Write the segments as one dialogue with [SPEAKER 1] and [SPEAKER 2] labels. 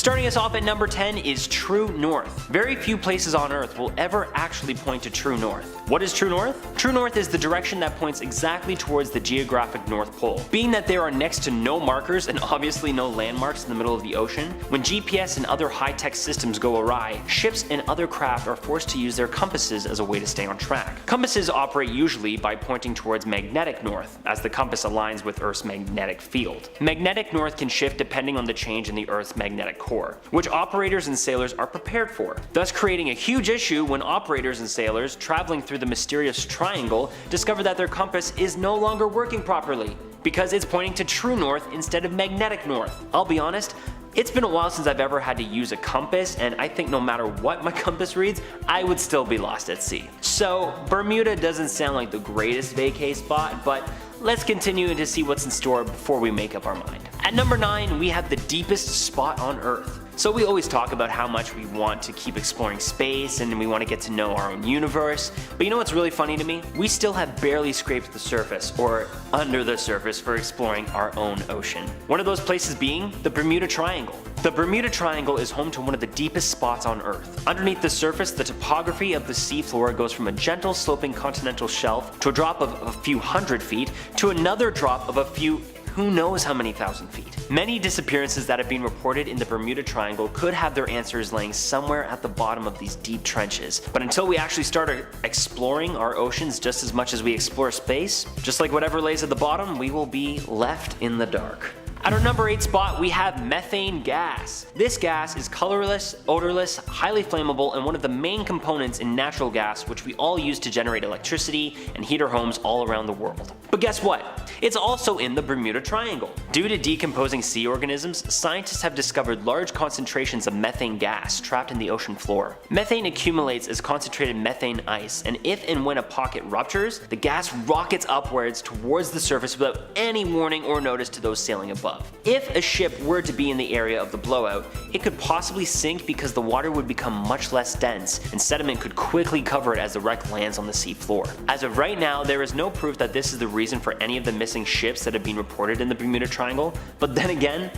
[SPEAKER 1] Starting us off at number 10 is true north. Very few places on Earth will ever actually point to true north. What is true north? True north is the direction that points exactly towards the geographic North Pole. Being that there are next to no markers and obviously no landmarks in the middle of the ocean, when GPS and other high-tech systems go awry, ships and other craft are forced to use their compasses as a way to stay on track. Compasses operate usually by pointing towards magnetic north, as the compass aligns with Earth's magnetic field. Magnetic north can shift depending on the change in the Earth's magnetic core, which operators and sailors are prepared for, thus creating a huge issue when operators and sailors traveling through the mysterious triangle discover that their compass is no longer working properly, because it's pointing to true north instead of magnetic north. I'll be honest, it's been a while since I've ever had to use a compass, and I think no matter what my compass reads, I would still be lost at sea. So Bermuda doesn't sound like the greatest vacay spot, but let's continue to see what's in store before we make up our mind. At number 9, we have the deepest spot on Earth. So we always talk about how much we want to keep exploring space and we want to get to know our own universe, but you know what's really funny to me? We still have barely scraped the surface, or under the surface, for exploring our own ocean. One of those places being the Bermuda Triangle. The Bermuda Triangle is home to one of the deepest spots on Earth. Underneath the surface, the topography of the seafloor goes from a gentle sloping continental shelf to a drop of a few hundred feet to another drop of a few who knows how many thousand feet. Many disappearances that have been reported in the Bermuda Triangle could have their answers laying somewhere at the bottom of these deep trenches. But until we actually start exploring our oceans just as much as we explore space, just like whatever lays at the bottom, we will be left in the dark. At our number 8 spot, we have methane gas. This gas is colorless, odorless, highly flammable, and one of the main components in natural gas which we all use to generate electricity and heat our homes all around the world. But guess what? It's also in the Bermuda Triangle. Due to decomposing sea organisms, scientists have discovered large concentrations of methane gas trapped in the ocean floor. Methane accumulates as concentrated methane ice, and if and when a pocket ruptures, the gas rockets upwards towards the surface without any warning or notice to those sailing above. If a ship were to be in the area of the blowout, it could possibly sink because the water would become much less dense and sediment could quickly cover it as the wreck lands on the sea floor. As of right now, there is no proof that this is the reason for any of the missing ships that have been reported in the Bermuda Triangle, but then again,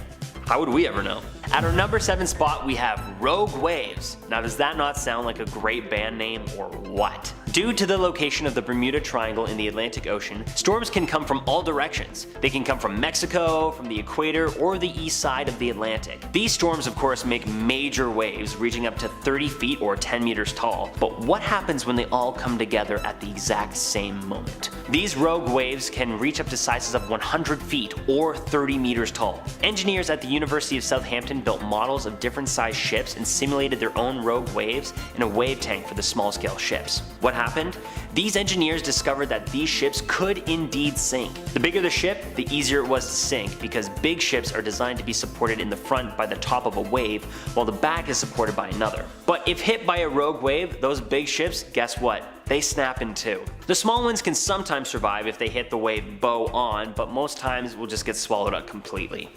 [SPEAKER 1] how would we ever know? At our number 7 spot, we have Rogue Waves. Now does that not sound like a great band name or what? Due to the location of the Bermuda Triangle in the Atlantic Ocean, storms can come from all directions. They can come from Mexico, from the equator, or the east side of the Atlantic. These storms of course make major waves reaching up to 30 feet or 10 meters tall, but what happens when they all come together at the exact same moment? These rogue waves can reach up to sizes of 100 feet or 30 meters tall. Engineers at the University of Southampton built models of different sized ships and simulated their own rogue waves in a wave tank for the small scale ships. What happened? These engineers discovered that these ships could indeed sink. The bigger the ship, the easier it was to sink because big ships are designed to be supported in the front by the top of a wave while the back is supported by another. But if hit by a rogue wave, those big ships, guess what? They snap in two. The small ones can sometimes survive if they hit the wave bow on, but most times will just get swallowed up completely.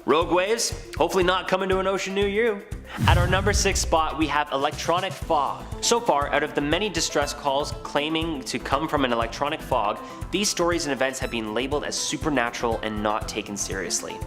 [SPEAKER 1] Rogue waves, hopefully not coming to an ocean near you. At our number 6 spot, we have electronic fog. So far, out of the many distress calls claiming to come from an electronic fog, these stories and events have been labeled as supernatural and not taken seriously.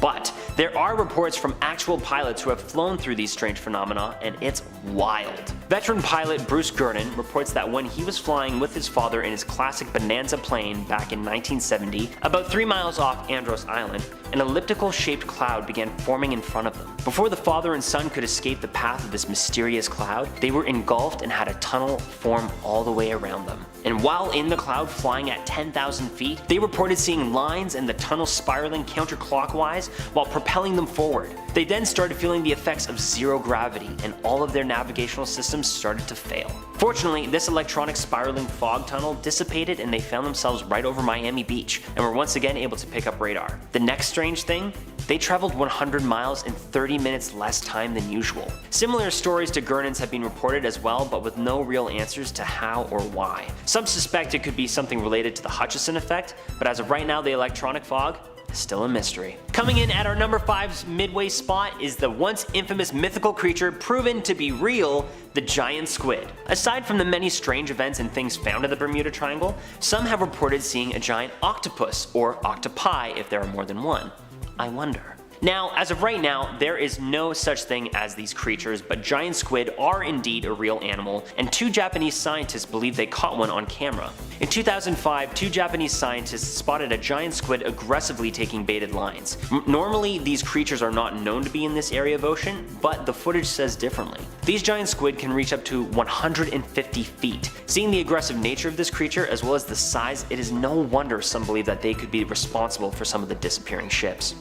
[SPEAKER 1] But there are reports from actual pilots who have flown through these strange phenomena, and it's wild. Veteran pilot Bruce Gurnon reports that when he was flying with his father in his classic Bonanza plane back in 1970, about 3 miles off Andros Island, an elliptical shaped cloud began forming in front of them. Before the father and son could escape the path of this mysterious cloud, they were engulfed and had a tunnel form all the way around them. And while in the cloud flying at 10,000 feet, they reported seeing lines in the tunnel spiraling counterclockwise while propelling them forward. They then started feeling the effects of zero gravity, and all of their navigational systems started to fail. Fortunately, this electronic spiraling fog tunnel dissipated and they found themselves right over Miami Beach and were once again able to pick up radar. The next strange thing? They traveled 100 miles in 30 minutes less time than usual. Similar stories to Gurnon's have been reported as well, but with no real answers to how or why. Some suspect it could be something related to the Hutchison effect, but as of right now the electronic fog is still a mystery. Coming in at our number 5 midway spot is the once infamous mythical creature proven to be real, the giant squid. Aside from the many strange events and things found in the Bermuda Triangle, some have reported seeing a giant octopus, or octopi if there are more than one. I wonder. Now, as of right now, there is no such thing as these creatures, but giant squid are indeed a real animal, and 2 Japanese scientists believe they caught one on camera. In 2005, 2 Japanese scientists spotted a giant squid aggressively taking baited lines. Normally, these creatures are not known to be in this area of ocean, but the footage says differently. These giant squid can reach up to 150 feet. Seeing the aggressive nature of this creature as well as the size, it is no wonder some believe that they could be responsible for some of the disappearing ships.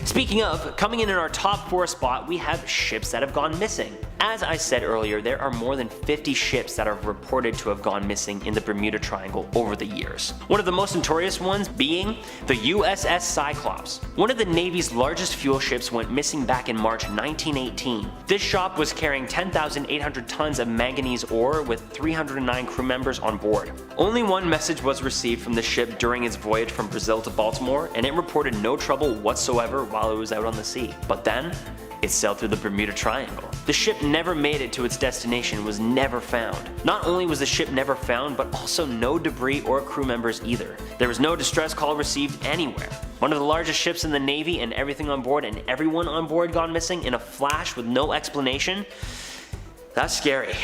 [SPEAKER 1] Speaking of, coming in our top 4 spot, we have ships that have gone missing. As I said earlier, there are more than 50 ships that are reported to have gone missing in the Bermuda Triangle over the years. One of the most notorious ones being the USS Cyclops. One of the Navy's largest fuel ships went missing back in March 1918. This ship was carrying 10,800 tons of manganese ore with 309 crew members on board. Only one message was received from the ship during its voyage from Brazil to Baltimore, and it reported no trouble whatsoever while it was out on the sea. But then, it sailed through the Bermuda Triangle. The ship never made it to its destination, was never found. Not only was the ship never found, but also no debris or crew members either. There was no distress call received anywhere. One of the largest ships in the Navy and everything on board and everyone on board gone missing in a flash with no explanation? That's scary.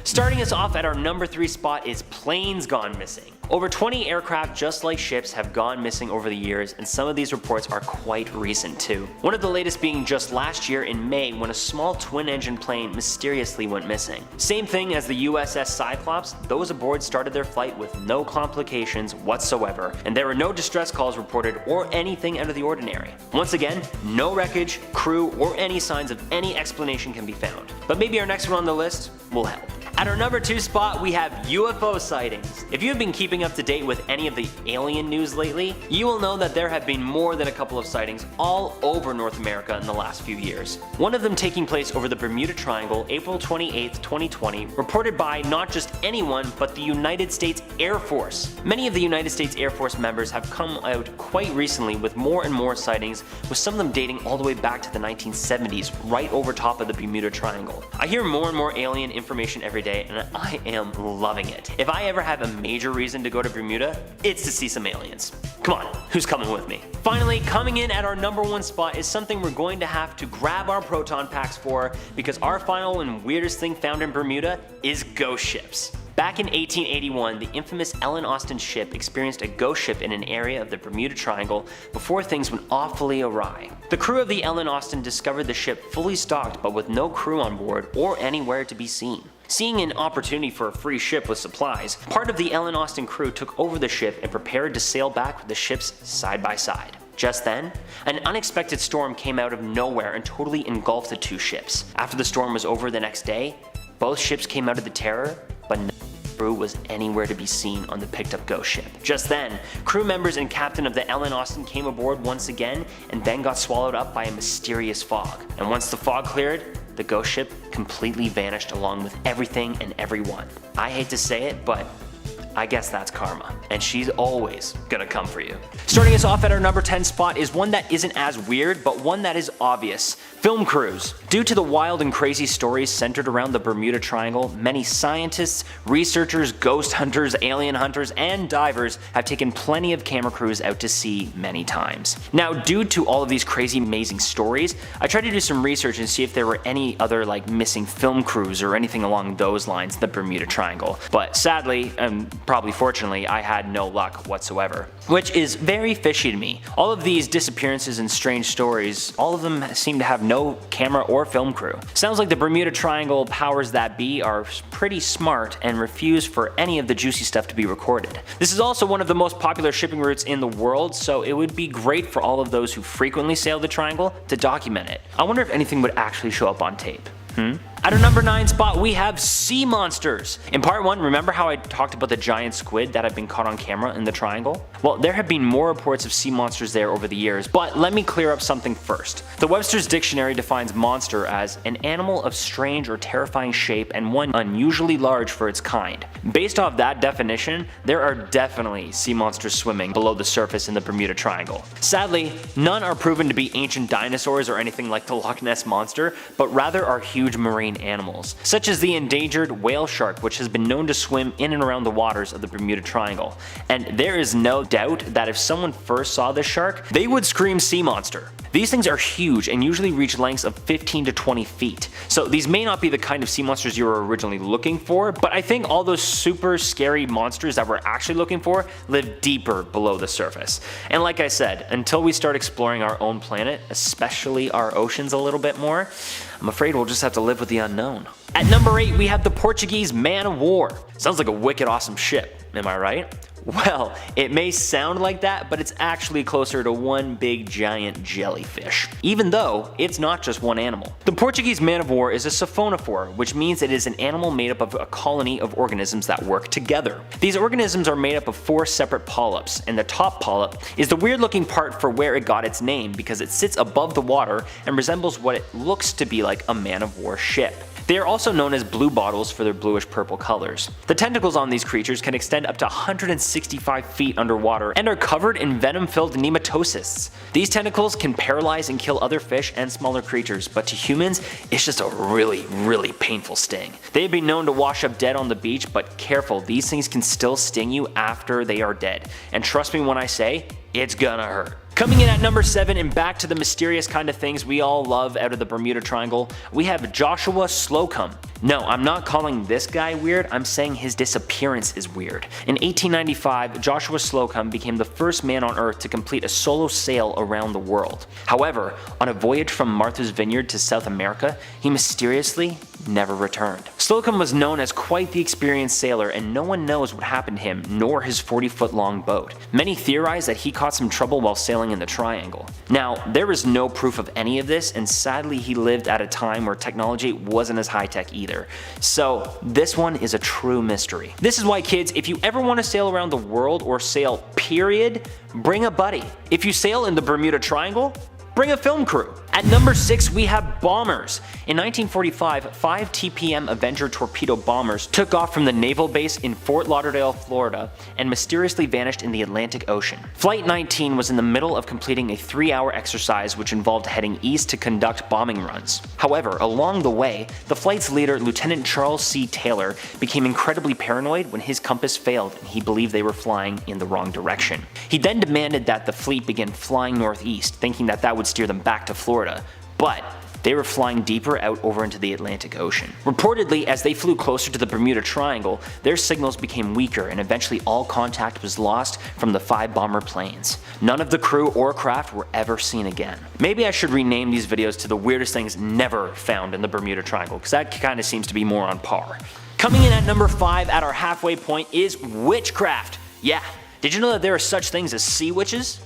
[SPEAKER 1] Starting us off at our number 3 spot is planes gone missing. Over 20 aircraft just like ships have gone missing over the years, and some of these reports are quite recent too. One of the latest being just last year in May when a small twin-engine plane mysteriously went missing. Same thing as the USS Cyclops, those aboard started their flight with no complications whatsoever, and there were no distress calls reported or anything out of the ordinary. Once again, no wreckage, crew, or any signs of any explanation can be found. But maybe our next one on the list will help. At our number 2 spot, we have UFO sightings. If you have been keeping up to date with any of the alien news lately, you will know that there have been more than a couple of sightings all over North America in the last few years. One of them taking place over the Bermuda Triangle, April 28, 2020, reported by not just anyone, but the United States Air Force. Many of the United States Air Force members have come out quite recently with more and more sightings, with some of them dating all the way back to the 1970s, right over top of the Bermuda Triangle. I hear more and more alien information every day, and I am loving it. If I ever have a major reason to go to Bermuda, it's to see some aliens. Come on, who's coming with me? Finally, coming in at our number 1 spot is something we're going to have to grab our proton packs for, because our final and weirdest thing found in Bermuda is ghost ships. Back in 1881, the infamous Ellen Austin ship experienced a ghost ship in an area of the Bermuda Triangle before things went awfully awry. The crew of the Ellen Austin discovered the ship fully stocked but with no crew on board or anywhere to be seen. Seeing an opportunity for a free ship with supplies, part of the Ellen Austin crew took over the ship and prepared to sail back with the ships side by side. Just then, an unexpected storm came out of nowhere and totally engulfed the 2 ships. After the storm was over the next day, both ships came out of the Terror, but no crew was anywhere to be seen on the picked up ghost ship. Just then, crew members and captain of the Ellen Austin came aboard once again and then got swallowed up by a mysterious fog. And once the fog cleared, the ghost ship completely vanished along with everything and everyone. I hate to say it, but I guess that's karma, and she's always gonna come for you. Starting us off at our number 10 spot is one that isn't as weird, but one that is obvious. Film crews. Due to the wild and crazy stories centered around the Bermuda Triangle, many scientists, researchers, ghost hunters, alien hunters, and divers have taken plenty of camera crews out to sea many times. Now, due to all of these crazy, amazing stories, I tried to do some research and see if there were any other missing film crews or anything along those lines in the Bermuda Triangle. But sadly, and probably fortunately, I had no luck whatsoever, which is very fishy to me. All of these disappearances and strange stories, all of them seem to have no camera or film crew. Sounds like the Bermuda Triangle powers that be are pretty smart and refuse for any of the juicy stuff to be recorded. This is also one of the most popular shipping routes in the world, so it would be great for all of those who frequently sail the Triangle to document it. I wonder if anything would actually show up on tape. At our number 9 spot, we have sea monsters. In part 1, remember how I talked about the giant squid that have been caught on camera in the Triangle? Well, there have been more reports of sea monsters there over the years, but let me clear up something first. The Webster's Dictionary defines monster as an animal of strange or terrifying shape and one unusually large for its kind. Based off that definition, there are definitely sea monsters swimming below the surface in the Bermuda Triangle. Sadly, none are proven to be ancient dinosaurs or anything like the Loch Ness Monster, but rather are huge marine animals, such as the endangered whale shark, which has been known to swim in and around the waters of the Bermuda Triangle. And there is no doubt that if someone first saw this shark, they would scream sea monster. These things are huge and usually reach lengths of 15 to 20 feet. So these may not be the kind of sea monsters you were originally looking for, but I think all those super scary monsters that we're actually looking for live deeper below the surface. And like I said, until we start exploring our own planet, especially our oceans a little bit more, I'm afraid we'll just have to live with the unknown. At number 8, we have the Portuguese Man of War. Sounds like a wicked awesome ship, am I right? Well, it may sound like that, but it's actually closer to one big giant jellyfish, even though it's not just one animal. The Portuguese Man of War is a siphonophore, which means it is an animal made up of a colony of organisms that work together. These organisms are made up of 4 separate polyps, and the top polyp is the weird looking part for where it got its name because it sits above the water and resembles what it looks to be like a man of war ship. They are also known as blue bottles for their bluish purple colors. The tentacles on these creatures can extend up to 165 feet underwater and are covered in venom-filled nematocysts. These tentacles can paralyze and kill other fish and smaller creatures, but to humans, it's just a really painful sting. They have been known to wash up dead on the beach, but careful, these things can still sting you after they are dead. And trust me when I say, it's gonna hurt. Coming in at number 7 and back to the mysterious kind of things we all love out of the Bermuda Triangle, we have Joshua Slocum. No, I'm not calling this guy weird, I'm saying his disappearance is weird. In 1895, Joshua Slocum became the first man on Earth to complete a solo sail around the world. However, on a voyage from Martha's Vineyard to South America, he mysteriously never returned. Slocum was known as quite the experienced sailor, and no one knows what happened to him nor his 40-foot long boat. Many theorize that he caught some trouble while sailing in the Triangle. Now, there is no proof of any of this, and sadly he lived at a time where technology wasn't as high-tech either. So this one is a true mystery. This is why, kids, if you ever want to sail around the world or sail period, bring a buddy. If you sail in the Bermuda Triangle, bring a film crew. At number 6, we have bombers. In 1945, 5 TPM Avenger torpedo bombers took off from the naval base in Fort Lauderdale, Florida, and mysteriously vanished in the Atlantic Ocean. Flight 19 was in the middle of completing a 3-hour exercise which involved heading east to conduct bombing runs. However, along the way, the flight's leader, Lieutenant Charles C. Taylor, became incredibly paranoid when his compass failed and he believed they were flying in the wrong direction. He then demanded that the fleet begin flying northeast, thinking that that would steer them back to Florida. But they were flying deeper out over into the Atlantic Ocean. Reportedly, as they flew closer to the Bermuda Triangle, their signals became weaker and eventually all contact was lost from the 5 bomber planes. None of the crew or craft were ever seen again. Maybe I should rename these videos to the weirdest things never found in the Bermuda Triangle, because that kind of seems to be more on par. Coming in at number 5 at our halfway point is witchcraft. Yeah, did you know that there are such things as sea witches?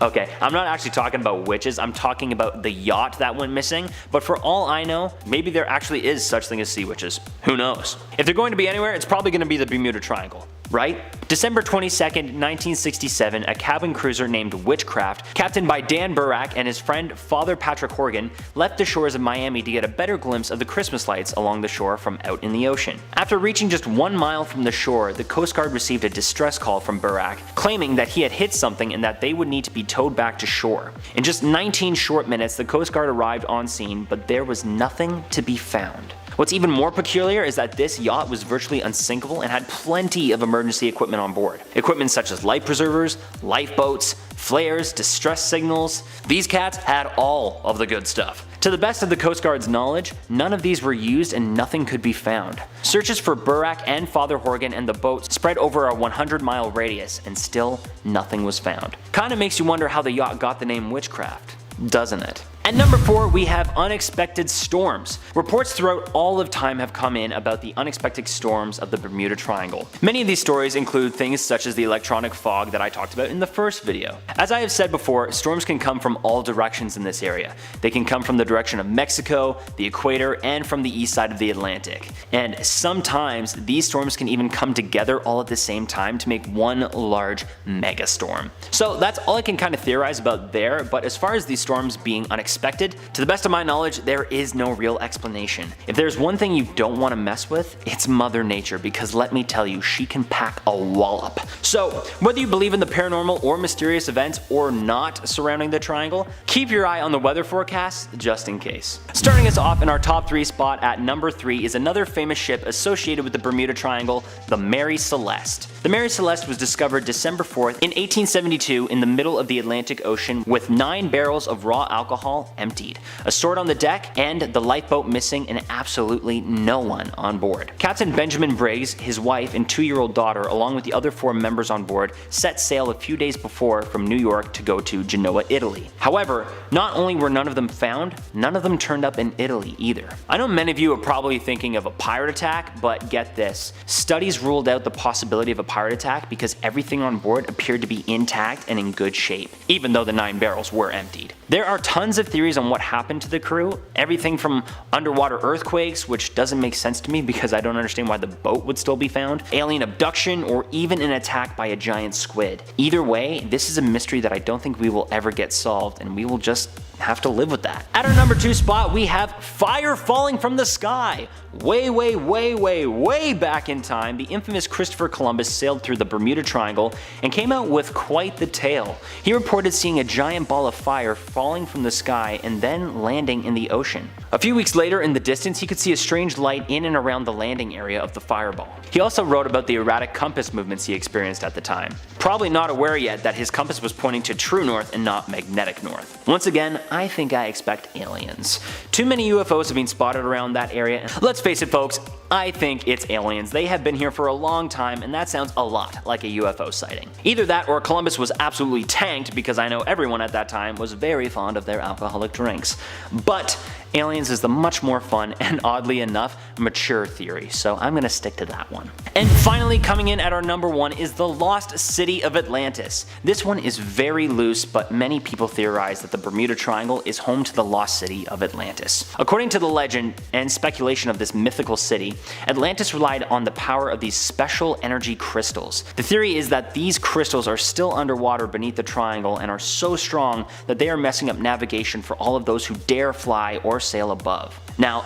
[SPEAKER 1] Okay, I'm not actually talking about witches, I'm talking about the yacht that went missing, but for all I know, maybe there actually is such thing as sea witches. Who knows? If they're going to be anywhere, it's probably going to be the Bermuda Triangle. Right? December 22nd, 1967, a cabin cruiser named Witchcraft, captained by Dan Burrack and his friend Father Patrick Horgan, left the shores of Miami to get a better glimpse of the Christmas lights along the shore from out in the ocean. After reaching just 1 mile from the shore, the Coast Guard received a distress call from Burrack, claiming that he had hit something and that they would need to be towed back to shore. In just 19 short minutes, the Coast Guard arrived on scene, but there was nothing to be found. What's even more peculiar is that this yacht was virtually unsinkable and had plenty of emergency equipment on board. Equipment such as life preservers, lifeboats, flares, distress signals. These cats had all of the good stuff. To the best of the Coast Guard's knowledge, none of these were used and nothing could be found. Searches for Burrack and Father Horgan and the boat spread over a 100-mile radius and still nothing was found. Kinda makes you wonder how the yacht got the name Witchcraft, doesn't it? At number 4, we have unexpected storms. Reports throughout all of time have come in about the unexpected storms of the Bermuda Triangle. Many of these stories include things such as the electronic fog that I talked about in the first video. As I have said before, storms can come from all directions in this area. They can come from the direction of Mexico, the equator, and from the east side of the Atlantic. And sometimes these storms can even come together all at the same time to make one large megastorm. So that's all I can kind of theorize about there, but as far as these storms being unexpected, to the best of my knowledge, there is no real explanation. If there's one thing you don't want to mess with, it's Mother Nature, because let me tell you, she can pack a wallop. So whether you believe in the paranormal or mysterious events or not surrounding the triangle, keep your eye on the weather forecast just in case. Starting us off in our top 3 spot at number 3 is another famous ship associated with the Bermuda Triangle, the Mary Celeste. The The Mary Celeste was discovered December 4th in 1872 in the middle of the Atlantic Ocean with 9 barrels of raw alcohol emptied, a sword on the deck, and the lifeboat missing and absolutely no one on board. Captain Benjamin Briggs, his wife, and 2-year-old daughter, along with the other 4 members on board, set sail a few days before from New York to go to Genoa, Italy. However, not only were none of them found, none of them turned up in Italy either. I know many of you are probably thinking of a pirate attack, but get this. Studies ruled out the possibility of a pirate attack because everything on board appeared to be intact and in good shape, even though the 9 barrels were emptied. There are tons of theories on what happened to the crew, everything from underwater earthquakes, which doesn't make sense to me because I don't understand why the boat would still be found, alien abduction, or even an attack by a giant squid. Either way, this is a mystery that I don't think we will ever get solved, and we will just have to live with that. At our number 2 spot, we have fire falling from the sky. Way back in time, the infamous Christopher Columbus sailed through the Bermuda Triangle and came out with quite the tale. He reported seeing a giant ball of fire falling from the sky and then landing in the ocean. A few weeks later, in the distance, he could see a strange light in and around the landing area of the fireball. He also wrote about the erratic compass movements he experienced at the time, probably not aware yet that his compass was pointing to true north and not magnetic north. Once again, I think I expect aliens. Too many UFOs have been spotted around that area. Let's face it, folks, I think it's aliens. They have been here for a long time, and that sounds a lot like a UFO sighting. Either that or Columbus was absolutely tanked, because I know everyone at that time was very fond of their alcoholic drinks. But aliens is the much more fun and, oddly enough, mature theory, so I'm gonna stick to that one. And finally, coming in at our number 1 is the lost city of Atlantis. This one is very loose, but many people theorize that the Bermuda Triangle is home to the lost city of Atlantis. According to the legend and speculation of this mythical city, Atlantis relied on the power of these special energy crystals. The theory is that these crystals are still underwater beneath the triangle and are so strong that they are messing up navigation for all of those who dare fly or sail above. Now,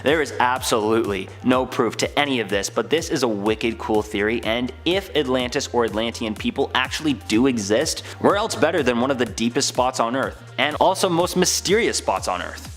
[SPEAKER 1] there is absolutely no proof to any of this, but this is a wicked cool theory, and if Atlantis or Atlantean people actually do exist, where else better than one of the deepest spots on Earth, and also most mysterious spots on Earth?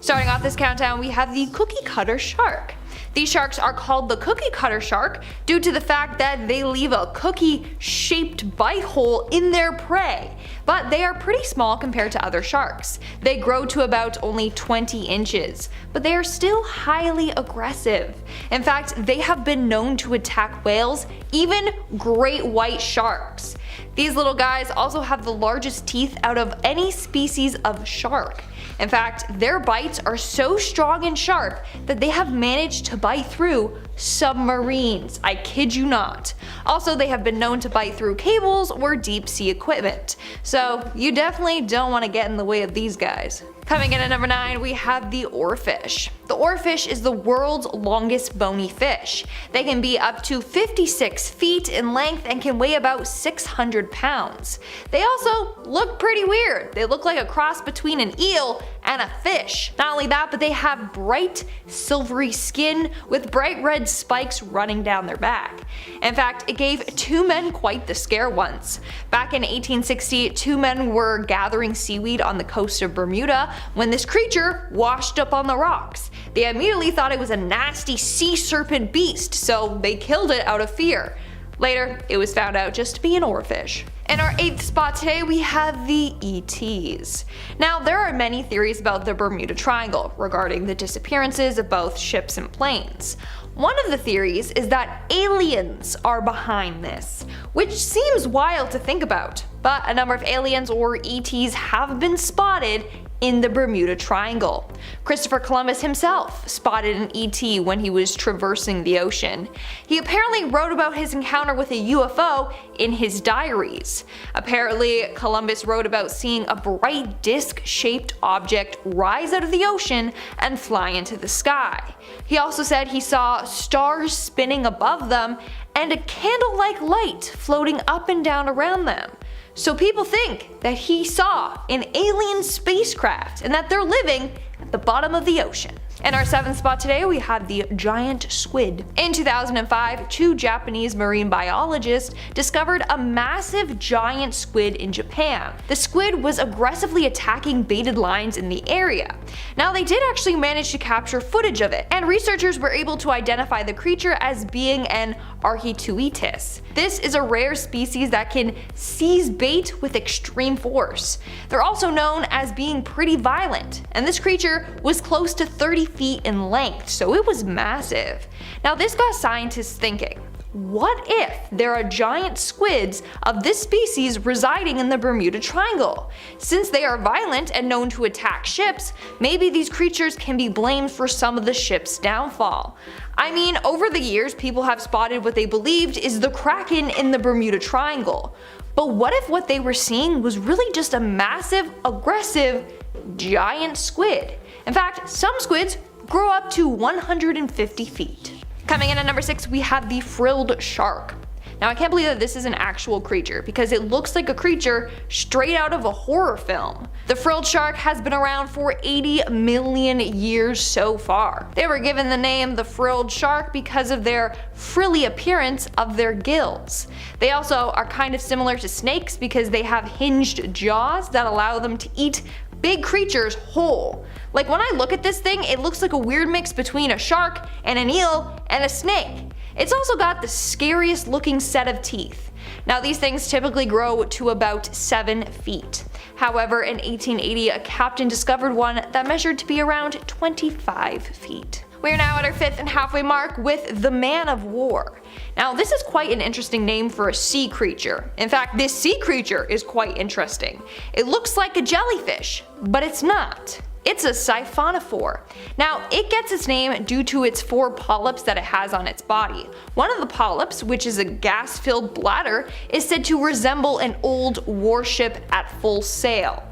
[SPEAKER 2] Starting off this countdown, we have the cookie cutter shark. These sharks are called the cookie cutter shark due to the fact that they leave a cookie-shaped bite hole in their prey, but they are pretty small compared to other sharks. They grow to about only 20 inches, but they are still highly aggressive. In fact, they have been known to attack whales, even great white sharks. These little guys also have the largest teeth out of any species of shark. In fact, their bites are so strong and sharp that they have managed to bite through submarines. I kid you not. Also, they have been known to bite through cables or deep sea equipment. So you definitely don't want to get in the way of these guys. Coming in at number 9, we have the oarfish. The oarfish is the world's longest bony fish. They can be up to 56 feet in length and can weigh about 600 pounds. They also look pretty weird. They look like a cross between an eel and a fish. Not only that, but they have bright silvery skin with bright red spikes running down their back. In fact, it gave 2 men quite the scare once. Back in 1860, 2 men were gathering seaweed on the coast of Bermuda when this creature washed up on the rocks. They immediately thought it was a nasty sea serpent beast, so they killed it out of fear. Later, it was found out just to be an oarfish. In our 8th spot today, we have the ETs. Now, there are many theories about the Bermuda Triangle regarding the disappearances of both ships and planes. One of the theories is that aliens are behind this, which seems wild to think about, but a number of aliens or ETs have been spotted in the Bermuda Triangle. Christopher Columbus himself spotted an ET when he was traversing the ocean. He apparently wrote about his encounter with a UFO in his diaries. Apparently, Columbus wrote about seeing a bright disc-shaped object rise out of the ocean and fly into the sky. He also said he saw stars spinning above them and a candle-like light floating up and down around them. So people think that he saw an alien spacecraft and that they're living at the bottom of the ocean. In our 7th spot today, we have the giant squid. In 2005, 2 Japanese marine biologists discovered a massive giant squid in Japan. The squid was aggressively attacking baited lines in the area. Now, they did actually manage to capture footage of it, and researchers were able to identify the creature as being an Archituetus. This is a rare species that can seize bait with extreme force. They're also known as being pretty violent, and this creature was close to 30 feet in length, so it was massive. Now, this got scientists thinking, what if there are giant squids of this species residing in the Bermuda Triangle? Since they are violent and known to attack ships, maybe these creatures can be blamed for some of the ship's downfall. I mean, over the years, people have spotted what they believed is the Kraken in the Bermuda Triangle. But what if what they were seeing was really just a massive, aggressive, giant squid? In fact, some squids grow up to 150 feet. Coming in at number 6, we have the frilled shark. Now, I can't believe that this is an actual creature because it looks like a creature straight out of a horror film. The frilled shark has been around for 80 million years so far. They were given the name the frilled shark because of their frilly appearance of their gills. They also are kind of similar to snakes because they have hinged jaws that allow them to eat big creatures whole. Like, when I look at this thing, it looks like a weird mix between a shark and an eel and a snake. It's also got the scariest looking set of teeth. Now, these things typically grow to about 7 feet. However, in 1880, a captain discovered one that measured to be around 25 feet. We are now at our 5th and halfway mark with the Man of War. Now, this is quite an interesting name for a sea creature. In fact, this sea creature is quite interesting. It looks like a jellyfish, but it's not. It's a siphonophore. Now, it gets its name due to its 4 polyps that it has on its body. One of the polyps, which is a gas-filled bladder, is said to resemble an old warship at full sail.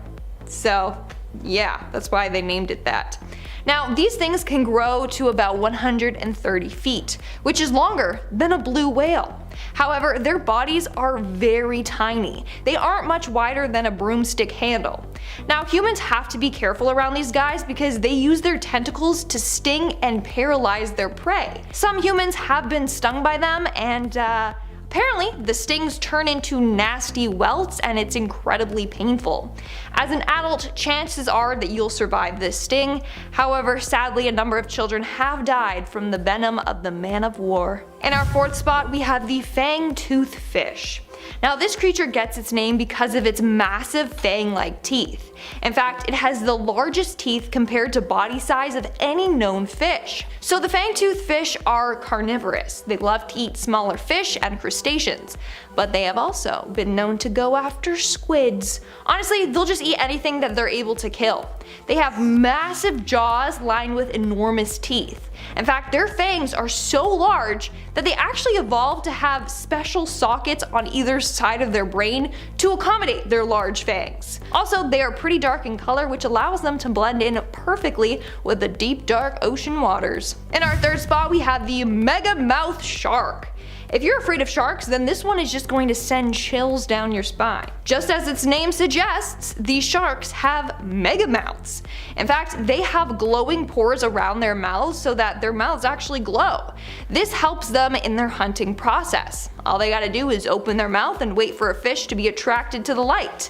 [SPEAKER 2] So, yeah, that's why they named it that. Now, these things can grow to about 130 feet, which is longer than a blue whale. However, their bodies are very tiny. They aren't much wider than a broomstick handle. Now, humans have to be careful around these guys because they use their tentacles to sting and paralyze their prey. Some humans have been stung by them, and apparently, the stings turn into nasty welts and it's incredibly painful. As an adult, chances are that you'll survive this sting. However, sadly, a number of children have died from the venom of the Man of War. In our 4th spot, we have the Fangtooth fish. Now, this creature gets its name because of its massive fang-like teeth. In fact, it has the largest teeth compared to body size of any known fish. So the fangtooth fish are carnivorous. They love to eat smaller fish and crustaceans, but they have also been known to go after squids. Honestly, they'll just eat anything that they're able to kill. They have massive jaws lined with enormous teeth. In fact, their fangs are so large that they actually evolved to have special sockets on either side of their brain to accommodate their large fangs. Also, they are pretty dark in color, which allows them to blend in perfectly with the deep dark ocean waters. In our 3rd spot, we have the Megamouth shark. If you're afraid of sharks, then this one is just going to send chills down your spine. Just as its name suggests, these sharks have megamouths. In fact, they have glowing pores around their mouths so that their mouths actually glow. This helps them in their hunting process. All they gotta do is open their mouth and wait for a fish to be attracted to the light.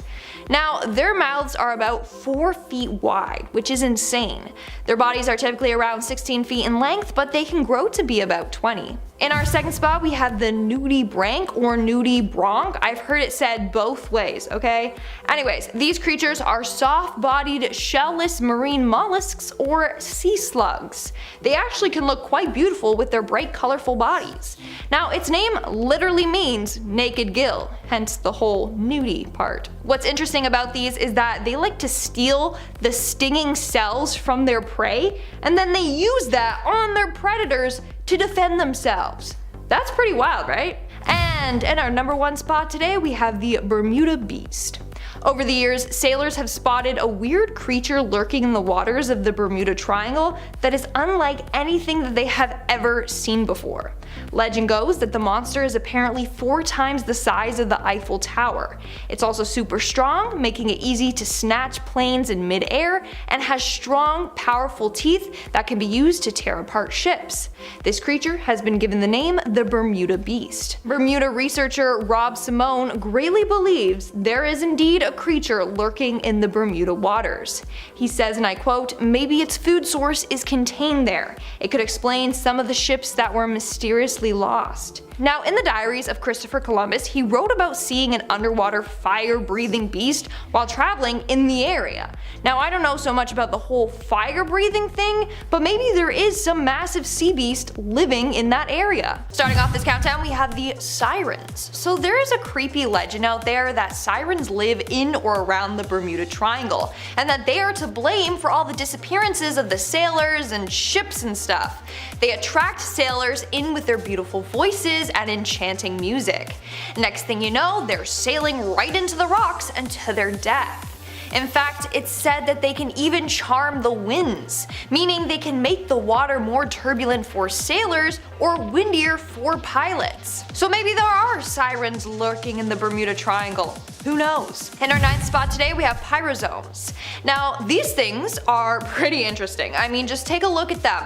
[SPEAKER 2] Now, their mouths are about 4 feet wide, which is insane. Their bodies are typically around 16 feet in length, but they can grow to be about 20. In our 2nd spot, we have the nudibranch or nudibranch. I've heard it said both ways, okay? Anyways, these creatures are soft-bodied, shellless marine mollusks or sea slugs. They actually can look quite beautiful with their bright, colorful bodies. Now, its name literally means naked gill, hence the whole nudie part. What's interesting about these is that they like to steal the stinging cells from their prey, and then they use that on their predators to defend themselves. That's pretty wild, right? And in our number 1 spot today, we have the Bermuda Beast. Over the years, sailors have spotted a weird creature lurking in the waters of the Bermuda Triangle that is unlike anything that they have ever seen before. Legend goes that the monster is apparently 4 times the size of the Eiffel Tower. It's also super strong, making it easy to snatch planes in mid-air, and has strong, powerful teeth that can be used to tear apart ships. This creature has been given the name the Bermuda Beast. Bermuda researcher Rob Simone greatly believes there is indeed a creature lurking in the Bermuda waters. He says, and I quote, "Maybe its food source is contained there. It could explain some of the ships that were mysteriously lost." Now, in the diaries of Christopher Columbus, he wrote about seeing an underwater fire-breathing beast while traveling in the area. Now, I don't know so much about the whole fire-breathing thing, but maybe there is some massive sea beast living in that area. Starting off this countdown, we have the Sirens. So there is a creepy legend out there that sirens live in or around the Bermuda Triangle, and that they are to blame for all the disappearances of the sailors and ships and stuff. They attract sailors in with their beautiful voices and enchanting music. Next thing you know, they're sailing right into the rocks and to their death. In fact, it's said that they can even charm the winds, meaning they can make the water more turbulent for sailors or windier for pilots. So maybe there are sirens lurking in the Bermuda Triangle. Who knows? In our 9th spot today, we have pyrozones. Now, these things are pretty interesting. I mean, just take a look at them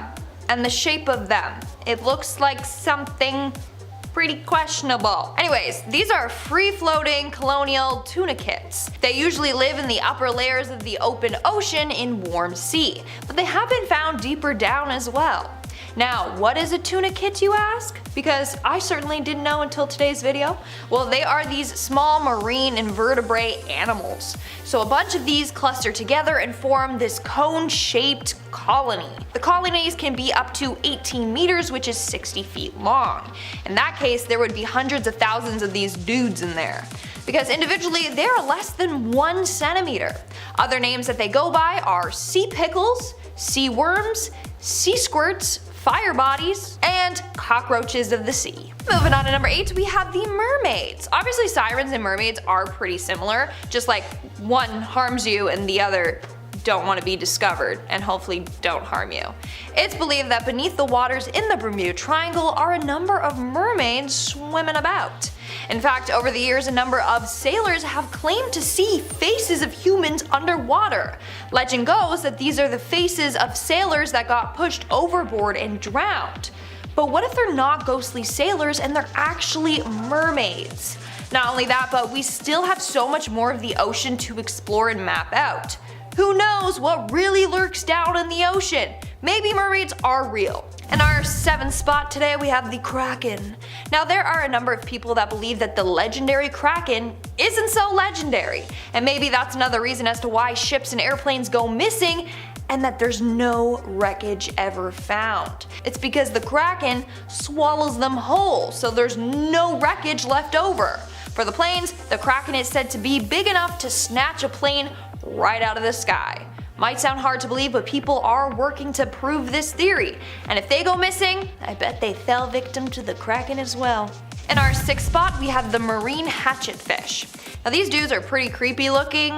[SPEAKER 2] and the shape of them. It looks like something pretty questionable. Anyways, these are free-floating colonial tunicates. They usually live in the upper layers of the open ocean in warm sea, but they have been found deeper down as well. Now, what is a tunicate, you ask? Because I certainly didn't know until today's video. Well, they are these small marine invertebrate animals. So a bunch of these cluster together and form this cone-shaped colony. The colonies can be up to 18 meters, which is 60 feet long. In that case, there would be hundreds of thousands of these dudes in there, because individually they are less than 1 centimeter. Other names that they go by are sea pickles, sea worms, sea squirts, fire bodies, and cockroaches of the sea. Moving on to number 8, we have the mermaids. Obviously, sirens and mermaids are pretty similar, just like one harms you and the other don't want to be discovered and hopefully don't harm you. It's believed that beneath the waters in the Bermuda Triangle are a number of mermaids swimming about. In fact, over the years, a number of sailors have claimed to see faces of humans underwater. Legend goes that these are the faces of sailors that got pushed overboard and drowned. But what if they're not ghostly sailors and they're actually mermaids? Not only that, but we still have so much more of the ocean to explore and map out. Who knows what really lurks down in the ocean? Maybe mermaids are real. In our 7th spot today, we have the Kraken. Now, there are a number of people that believe that the legendary Kraken isn't so legendary, and maybe that's another reason as to why ships and airplanes go missing and that there's no wreckage ever found. It's because the Kraken swallows them whole, so there's no wreckage left over. For the planes, the Kraken is said to be big enough to snatch a plane right out of the sky. Might sound hard to believe, but people are working to prove this theory, and if they go missing, I bet they fell victim to the Kraken as well. In our 6th spot, we have the marine hatchet fish. Now, these dudes are pretty creepy looking.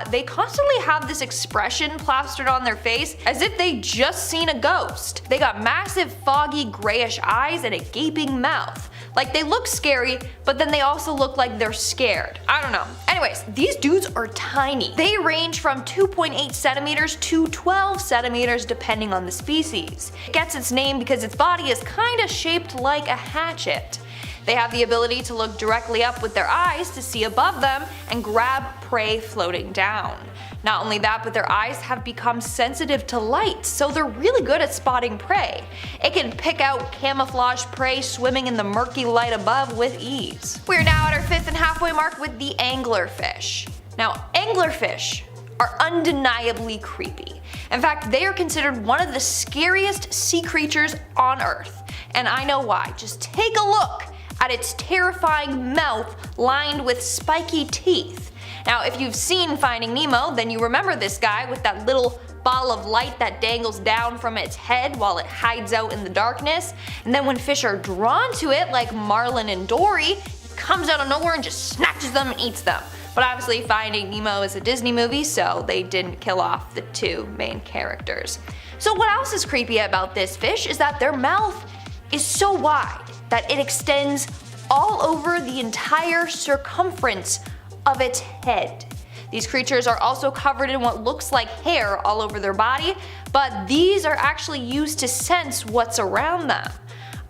[SPEAKER 2] They constantly have this expression plastered on their face as if they just seen a ghost. They got massive foggy grayish eyes and a gaping mouth. Like, they look scary, but then they also look like they're scared. I don't know. Anyways, these dudes are tiny. They range from 2.8 centimeters to 12 centimeters depending on the species. It gets its name because its body is kinda shaped like a hatchet. They have the ability to look directly up with their eyes to see above them and grab prey floating down. Not only that, but their eyes have become sensitive to light, so they're really good at spotting prey. It can pick out camouflage prey swimming in the murky light above with ease. We're now at our 5th and halfway mark with the anglerfish. Now, anglerfish are undeniably creepy. In fact, they are considered one of the scariest sea creatures on Earth. And I know why. Just take a look at its terrifying mouth lined with spiky teeth. Now, if you've seen Finding Nemo, then you remember this guy with that little ball of light that dangles down from its head while it hides out in the darkness. And then when fish are drawn to it, like Marlin and Dory, it comes out of nowhere and just snatches them and eats them. But obviously Finding Nemo is a Disney movie, so they didn't kill off the two main characters. So what else is creepy about this fish is that their mouth is so wide that it extends all over the entire circumference of its head. These creatures are also covered in what looks like hair all over their body, but these are actually used to sense what's around them.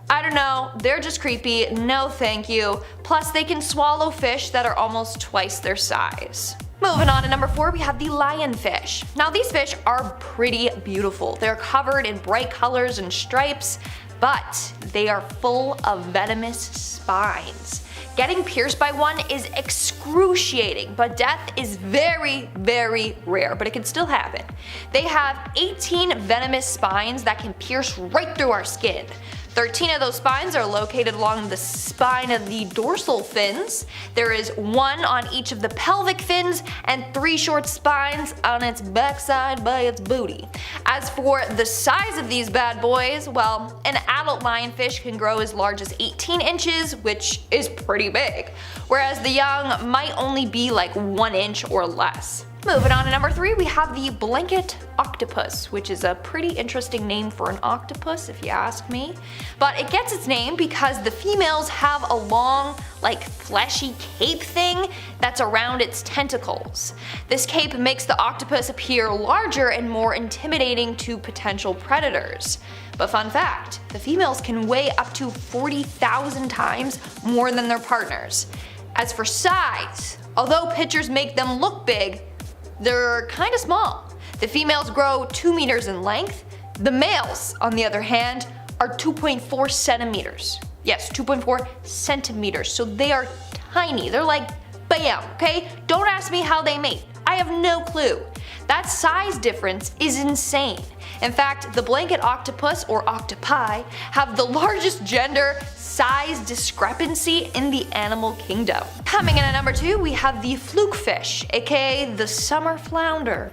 [SPEAKER 2] I don't know, they're just creepy, no thank you. Plus they can swallow fish that are almost twice their size. Moving on to number 4, we have the lionfish. Now these fish are pretty beautiful. They're covered in bright colors and stripes, but they are full of venomous spines. Getting pierced by one is excruciating, but death is very, very rare, but it can still happen. They have 18 venomous spines that can pierce right through our skin. 13 of those spines are located along the spine of the dorsal fins. There is 1 on each of the pelvic fins and 3 short spines on its backside by its booty. As for the size of these bad boys, well, an adult lionfish can grow as large as 18 inches, which is pretty big, whereas the young might only be like 1 inch or less. Moving on to number 3, we have the blanket octopus, which is a pretty interesting name for an octopus if you ask me. But it gets its name because the females have a long, like fleshy cape thing that's around its tentacles. This cape makes the octopus appear larger and more intimidating to potential predators. But fun fact, the females can weigh up to 40,000 times more than their partners. As for size, although pictures make them look big, they're kinda small. The females grow 2 meters in length. The males, on the other hand, are 2.4 centimeters. Yes, 2.4 centimeters, so they are tiny. They're like bam, okay? Don't ask me how they mate. I have no clue. That size difference is insane. In fact, the blanket octopus, or octopi, have the largest gender size discrepancy in the animal kingdom. Coming in at number 2, we have the fluke fish, aka the summer flounder.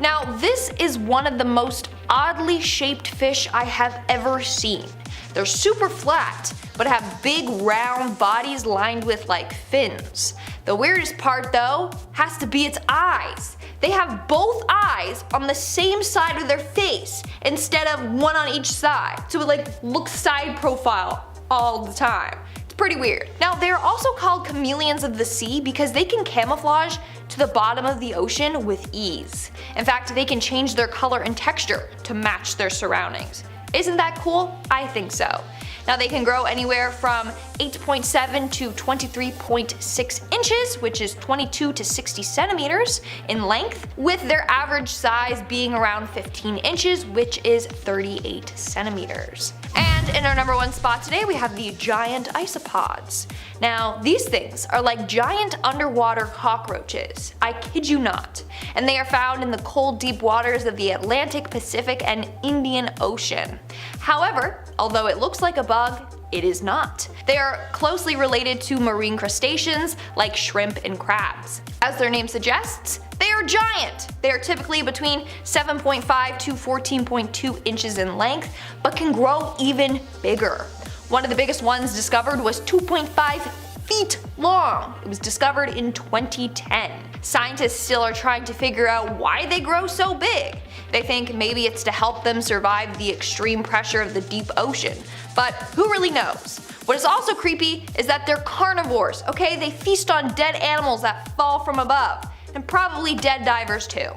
[SPEAKER 2] Now this is one of the most oddly shaped fish I have ever seen. They're super flat, but have big round bodies lined with like fins. The weirdest part though has to be its eyes. They have both eyes on the same side of their face instead of one on each side, so it like looks side profile all the time. It's pretty weird. Now they're also called chameleons of the sea because they can camouflage to the bottom of the ocean with ease. In fact, they can change their color and texture to match their surroundings. Isn't that cool? I think so. Now they can grow anywhere from 8.7 to 23.6 inches, which is 22 to 60 centimeters in length, with their average size being around 15 inches, which is 38 centimeters. And in our number 1 spot today, we have the giant isopods. Now these things are like giant underwater cockroaches. I kid you not. And they are found in the cold, deep waters of the Atlantic, Pacific, and Indian Ocean. However, although it looks like a bug, it is not. They are closely related to marine crustaceans like shrimp and crabs. As their name suggests, they are giant. They are typically between 7.5 to 14.2 inches in length, but can grow even bigger. One of the biggest ones discovered was 2.5 feet long. It was discovered in 2010. Scientists still are trying to figure out why they grow so big. They think maybe it's to help them survive the extreme pressure of the deep ocean, but who really knows? What is also creepy is that they're carnivores, okay? They feast on dead animals that fall from above, and probably dead divers too.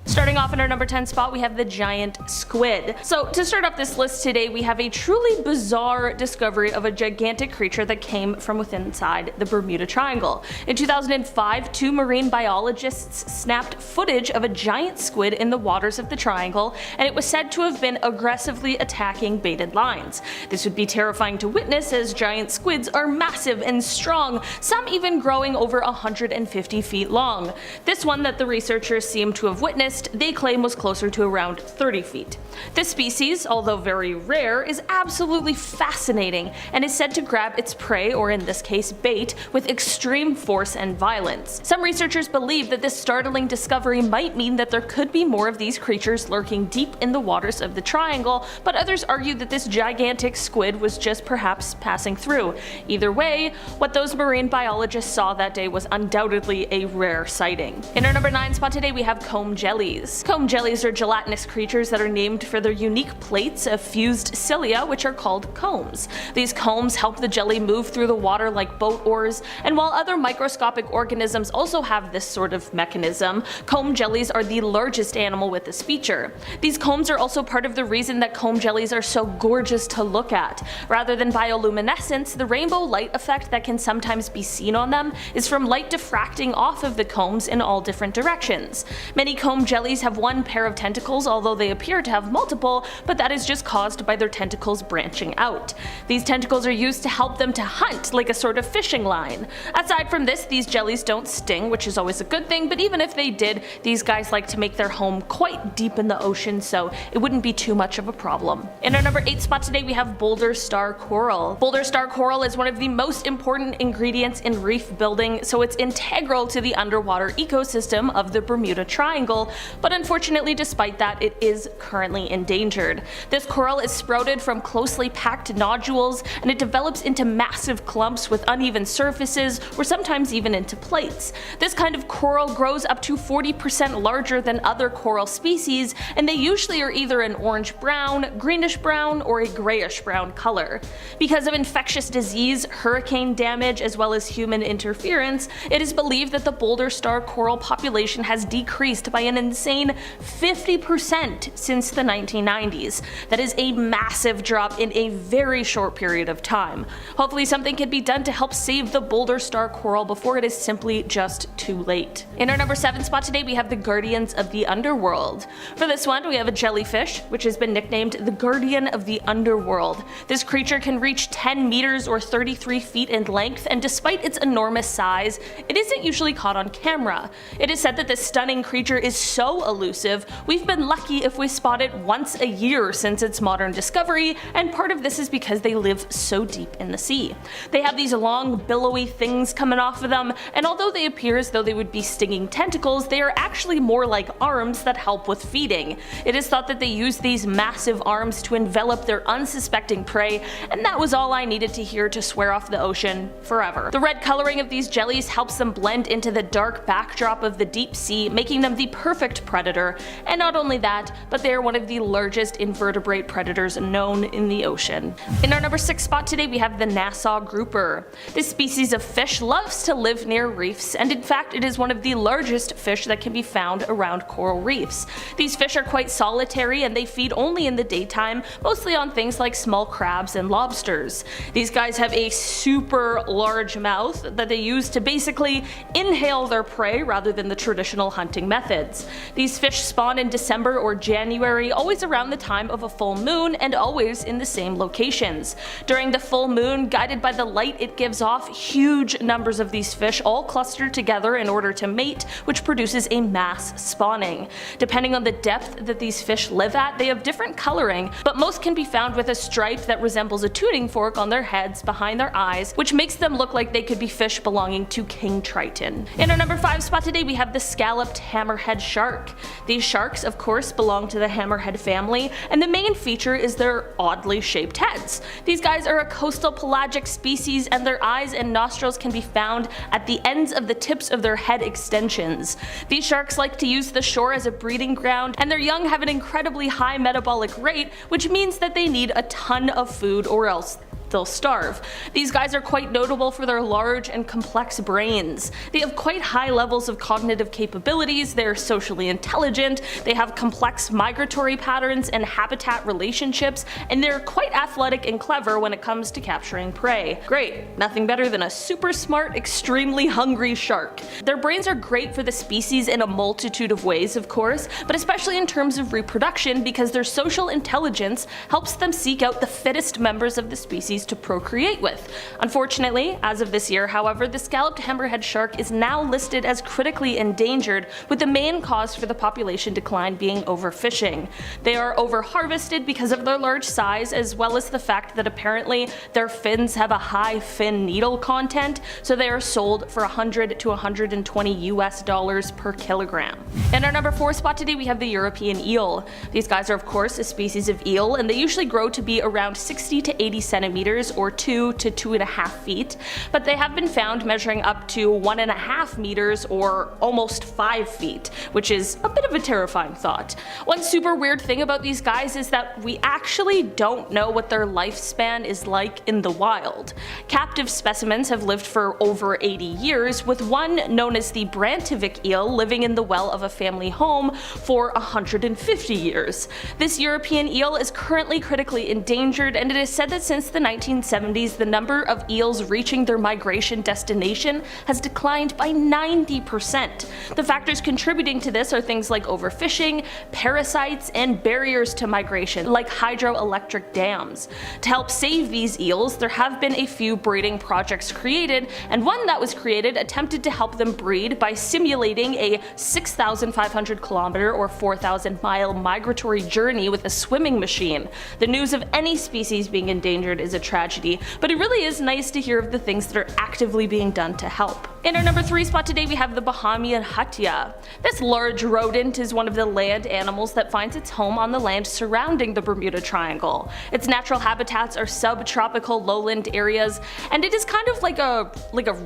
[SPEAKER 3] Starting off in our number 10 spot, we have the giant squid. So to start off this list today, we have a truly bizarre discovery of a gigantic creature that came from within inside the Bermuda Triangle. In 2005, 2 marine biologists snapped footage of a giant squid in the waters of the triangle, and it was said to have been aggressively attacking baited lines. This would be terrifying to witness as giant squids are massive and strong, some even growing over 150 feet long. This one that the researchers seem to have witnessed largest they claim was closer to around 30 feet. This species, although very rare, is absolutely fascinating and is said to grab its prey, or in this case bait, with extreme force and violence. Some researchers believe that this startling discovery might mean that there could be more of these creatures lurking deep in the waters of the triangle, but others argue that this gigantic squid was just perhaps passing through. Either way, what those marine biologists saw that day was undoubtedly a rare sighting. In our number 9 spot today we have comb jellies. Comb jellies are gelatinous creatures that are named for their unique plates of fused cilia, which are called combs. These combs help the jelly move through the water like boat oars, and while other microscopic organisms also have this sort of mechanism, comb jellies are the largest animal with this feature. These combs are also part of the reason that comb jellies are so gorgeous to look at. Rather than bioluminescence, the rainbow light effect that can sometimes be seen on them is from light diffracting off of the combs in all different directions. Many comb jellies have one pair of tentacles, although they appear to have multiple, but that is just caused by their tentacles branching out. These tentacles are used to help them to hunt, like a sort of fishing line. Aside from this, these jellies don't sting, which is always a good thing, but even if they did, these guys like to make their home quite deep in the ocean, so it wouldn't be too much of a problem. In our number 8 spot today we have boulder star coral. Boulder star coral is one of the most important ingredients in reef building, so it's integral to the underwater ecosystem of the Bermuda Triangle, but unfortunately despite that it is currently endangered. This coral is sprouted from closely packed nodules, and it develops into massive clumps with uneven surfaces, or sometimes even into plates. This kind of coral grows up to 40% larger than other coral species, and they usually are either an orange-brown, greenish-brown, or a grayish-brown color. Because of infectious disease, hurricane damage, as well as human interference, it is believed that the boulder star coral population has decreased by an insane 50% since the 1990s. That is a massive drop in a very short period of time. Hopefully something can be done to help save the boulder star coral before it is simply just too late. In our number 7 spot today we have the guardians of the underworld. For this one we have a jellyfish, which has been nicknamed the guardian of the underworld. This creature can reach 10 meters or 33 feet in length, and despite its enormous size, it isn't usually caught on camera. It is said that this stunning creature is so elusive, we've been lucky if we spot it once a year since its modern discovery, and part of this is because they live so deep in the sea. They have these long billowy things coming off of them, and although they appear as though they would be stinging tentacles, they are actually more like arms that help with feeding. It is thought that they use these massive arms to envelop their unsuspecting prey, and that was all I needed to hear to swear off the ocean forever. The red coloring of these jellies helps them blend into the dark backdrop of the deep sea, making them the perfect predator, and not only that, but they are one of the largest invertebrate predators known in the ocean. In our number 6 spot today we have the Nassau grouper. This species of fish loves to live near reefs, and in fact it is one of the largest fish that can be found around coral reefs. These fish are quite solitary and they feed only in the daytime, mostly on things like small crabs and lobsters. These guys have a super large mouth that they use to basically inhale their prey rather than the traditional hunting methods. These fish spawn in December or January, always around the time of a full moon and always in the same locations. During the full moon, guided by the light it gives off, huge numbers of these fish all cluster together in order to mate, which produces a mass spawning. Depending on the depth that these fish live at, they have different coloring, but most can be found with a stripe that resembles a tuning fork on their heads behind their eyes, which makes them look like they could be fish belonging to King Triton. In our number 5 spot today we have the scalloped hammerhead shark. These sharks of course belong to the hammerhead family, and the main feature is their oddly shaped heads. These guys are a coastal pelagic species, and their eyes and nostrils can be found at the ends of the tips of their head extensions. These sharks like to use the shore as a breeding ground, and their young have an incredibly high metabolic rate, which means that they need a ton of food or else they'll starve. These guys are quite notable for their large and complex brains. They have quite high levels of cognitive capabilities, they're socially intelligent, they have complex migratory patterns and habitat relationships, and they're quite athletic and clever when it comes to capturing prey. Great, nothing better than a super smart, extremely hungry shark. Their brains are great for the species in a multitude of ways, of course, but especially in terms of reproduction because their social intelligence helps them seek out the fittest members of the species species to procreate with. Unfortunately, as of this year, however, the scalloped hammerhead shark is now listed as critically endangered, with the main cause for the population decline being overfishing. They are over-harvested because of their large size, as well as the fact that apparently their fins have a high fin needle content, so they are sold for $100 to $120 per kilogram. In our number 4 spot today, we have the European eel. These guys are of course a species of eel, and they usually grow to be around 60 to 80 centimeters or 2 to 2.5 feet, but they have been found measuring up to 1.5 meters or almost 5 feet, which is a bit of a terrifying thought. One super weird thing about these guys is that we actually don't know what their lifespan is like in the wild. Captive specimens have lived for over 80 years, with one known as the Brantivik eel living in the well of a family home for 150 years. This European eel is currently critically endangered, and it is said that since the 1970s the number of eels reaching their migration destination has declined by 90%. The factors contributing to this are things like overfishing, parasites, and barriers to migration, like hydroelectric dams. To help save these eels, there have been a few breeding projects created, and one that was created attempted to help them breed by simulating a 6,500 kilometer or 4,000 mile migratory journey with a swimming machine. The news of any species being endangered is a tragedy, but it really is nice to hear of the things that are actively being done to help. In our number 3 spot today, we have the Bahamian Hatia. This large rodent is one of the land animals that finds its home on the land surrounding the Bermuda Triangle. Its natural habitats are subtropical lowland areas, and it is kind of like a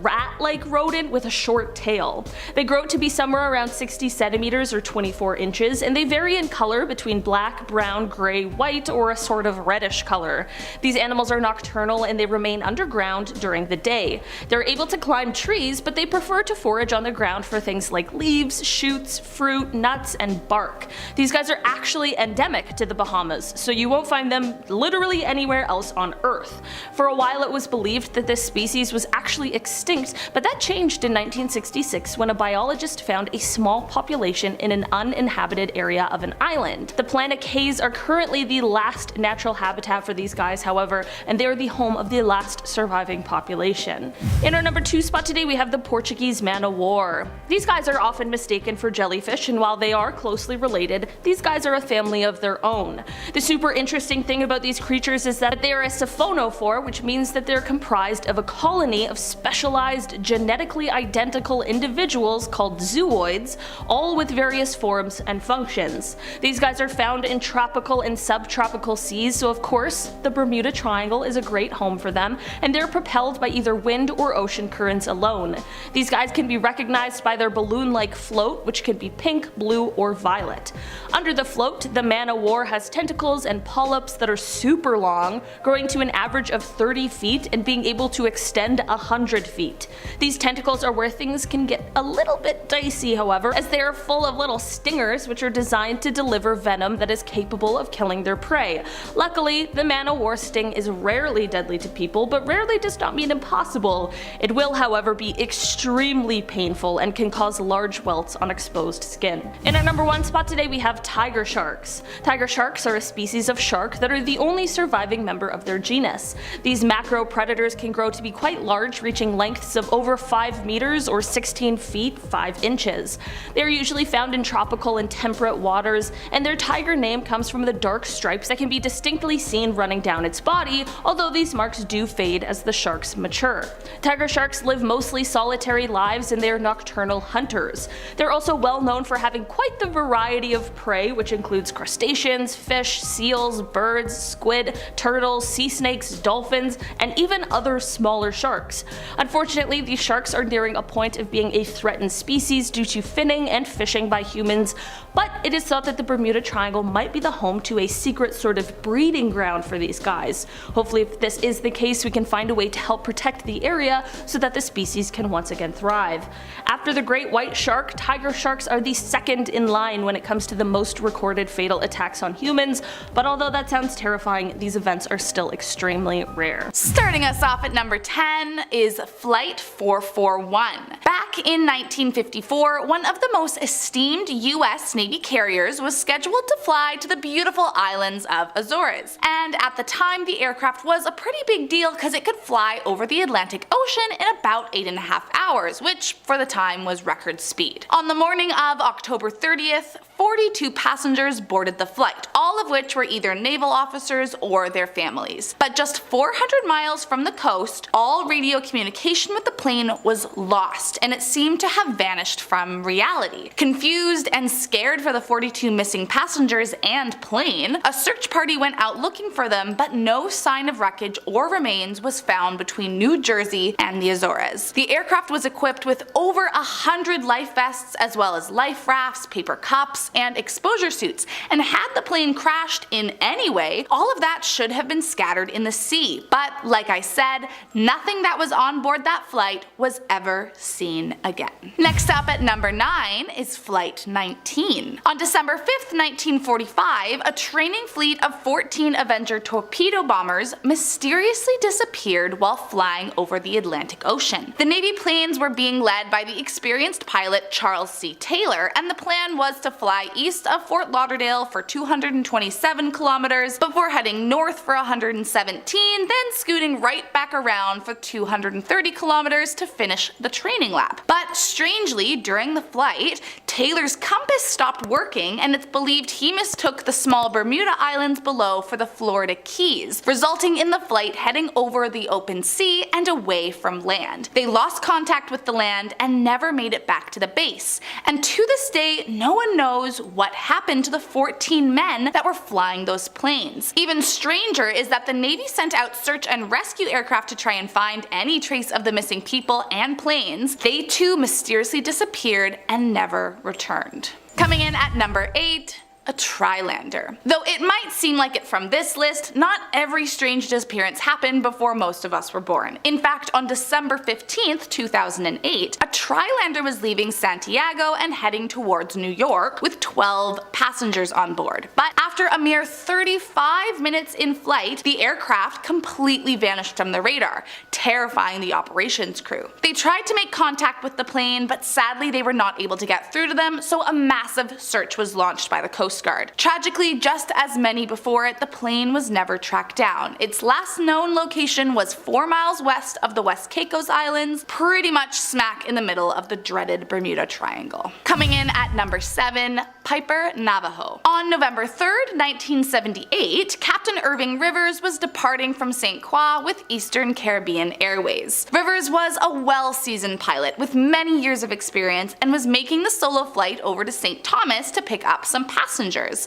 [SPEAKER 3] rat-like rodent with a short tail. They grow to be somewhere around 60 centimeters or 24 inches, and they vary in color between black, brown, gray, white, or a sort of reddish color. These animals are nocturnal and they remain underground during the day. They're able to climb trees, but they prefer to forage on the ground for things like leaves, shoots, fruit, nuts, and bark. These guys are actually endemic to the Bahamas, so you won't find them literally anywhere else on Earth. For a while it was believed that this species was actually extinct, but that changed in 1966 when a biologist found a small population in an uninhabited area of an island. The planet Cays are currently the last natural habitat for these guys, however, and they are the home of the last surviving population. In our number 2 spot today, we have the Portuguese man-o'-war. These guys are often mistaken for jellyfish, and while they are closely related, these guys are a family of their own. The super interesting thing about these creatures is that they are a siphonophore, which means that they're comprised of a colony of specialized, genetically identical individuals called zooids, all with various forms and functions. These guys are found in tropical and subtropical seas, so of course the Bermuda Triangle is a great home for them, and they're propelled by either wind or ocean currents alone. These guys can be recognized by their balloon-like float, which can be pink, blue, or violet. Under the float, the man-o'-war has tentacles and polyps that are super long, growing to an average of 30 feet and being able to extend 100 feet. These tentacles are where things can get a little bit dicey, however, as they are full of little stingers which are designed to deliver venom that is capable of killing their prey. Luckily, the man-o'-war sting is rarely deadly to people, but rarely does not mean impossible. It will, however, be extremely painful and can cause large welts on exposed skin. In our number 1 spot today, we have tiger sharks. Tiger sharks are a species of shark that are the only surviving member of their genus. These macro predators can grow to be quite large, reaching lengths of over 5 meters or 16 feet 5 inches. They are usually found in tropical and temperate waters, and their tiger name comes from the dark stripes that can be distinctly seen running down its body, although these marks do fade as the sharks mature. Tiger sharks live mostly solitary lives, and they are nocturnal hunters. They're also well known for having quite the variety of prey, which includes crustaceans, fish, seals, birds, squid, turtles, sea snakes, dolphins, and even other smaller sharks. Unfortunately, these sharks are nearing a point of being a threatened species due to finning and fishing by humans, but it is thought that the Bermuda Triangle might be the home to a secret sort of breeding ground for these guys. Hopefully, if this is the case, we can find a way to help protect the area so that the species can once again thrive. After After the great white shark, tiger sharks are the second in line when it comes to the most recorded fatal attacks on humans, but although that sounds terrifying, these events are still extremely rare.
[SPEAKER 2] Starting us off at number 10 is Flight 441. Back in 1954, one of the most esteemed US Navy carriers was scheduled to fly to the beautiful islands of Azores. And at the time, the aircraft was a pretty big deal because it could fly over the Atlantic Ocean in about 8.5 hours, which for the time was record speed. On the morning of October 30th, 42 passengers boarded the flight, all of which were either naval officers or their families. But just 400 miles from the coast, all radio communication with the plane was lost, and it seemed to have vanished from reality. Confused and scared for the 42 missing passengers and plane, a search party went out looking for them, but no sign of wreckage or remains was found between New Jersey and the Azores. The aircraft was equipped with over 100 life vests, as well as life rafts, paper cups, and exposure suits, and had the plane crashed in any way, all of that should have been scattered in the sea. But like I said, nothing that was on board that flight was ever seen again. Next up at number 9 is Flight 19. On December 5th, 1945, a training fleet of 14 Avenger torpedo bombers mysteriously disappeared while flying over the Atlantic Ocean. The Navy planes were being led by the experienced pilot Charles C. Taylor, and the plan was to fly east of Fort Lauderdale for 227 kilometers before heading north for 117, then scooting right back around for 230 kilometers to finish the training lap. But strangely, during the flight, Taylor's compass stopped working, and it's believed he mistook the small Bermuda Islands below for the Florida Keys, resulting in the flight heading over the open sea and away from land. They lost contact with the land and never made it back to the base, and to this day no one knows what happened to the 14 men that were flying those planes. Even stranger is that the Navy sent out search and rescue aircraft to try and find any trace of the missing people and planes. They too mysteriously disappeared and never returned. Coming in at number 8, a Trilander. Though it might seem like it from this list, not every strange disappearance happened before most of us were born. In fact, on December 15th, 2008, a Trilander was leaving Santiago and heading towards New York with 12 passengers on board. But after a mere 35 minutes in flight, the aircraft completely vanished from the radar, terrifying the operations crew. They tried to make contact with the plane, but sadly they were not able to get through to them, so a massive search was launched by the Coast Guard. Tragically, just as many before it, the plane was never tracked down. Its last known location was 4 miles west of the West Caicos Islands, pretty much smack in the middle of the dreaded Bermuda Triangle. Coming in at number 7, Piper Navajo. On November 3rd, 1978, Captain Irving Rivers was departing from St. Croix with Eastern Caribbean Airways. Rivers was a well-seasoned pilot with many years of experience and was making the solo flight over to St. Thomas to pick up some passengers.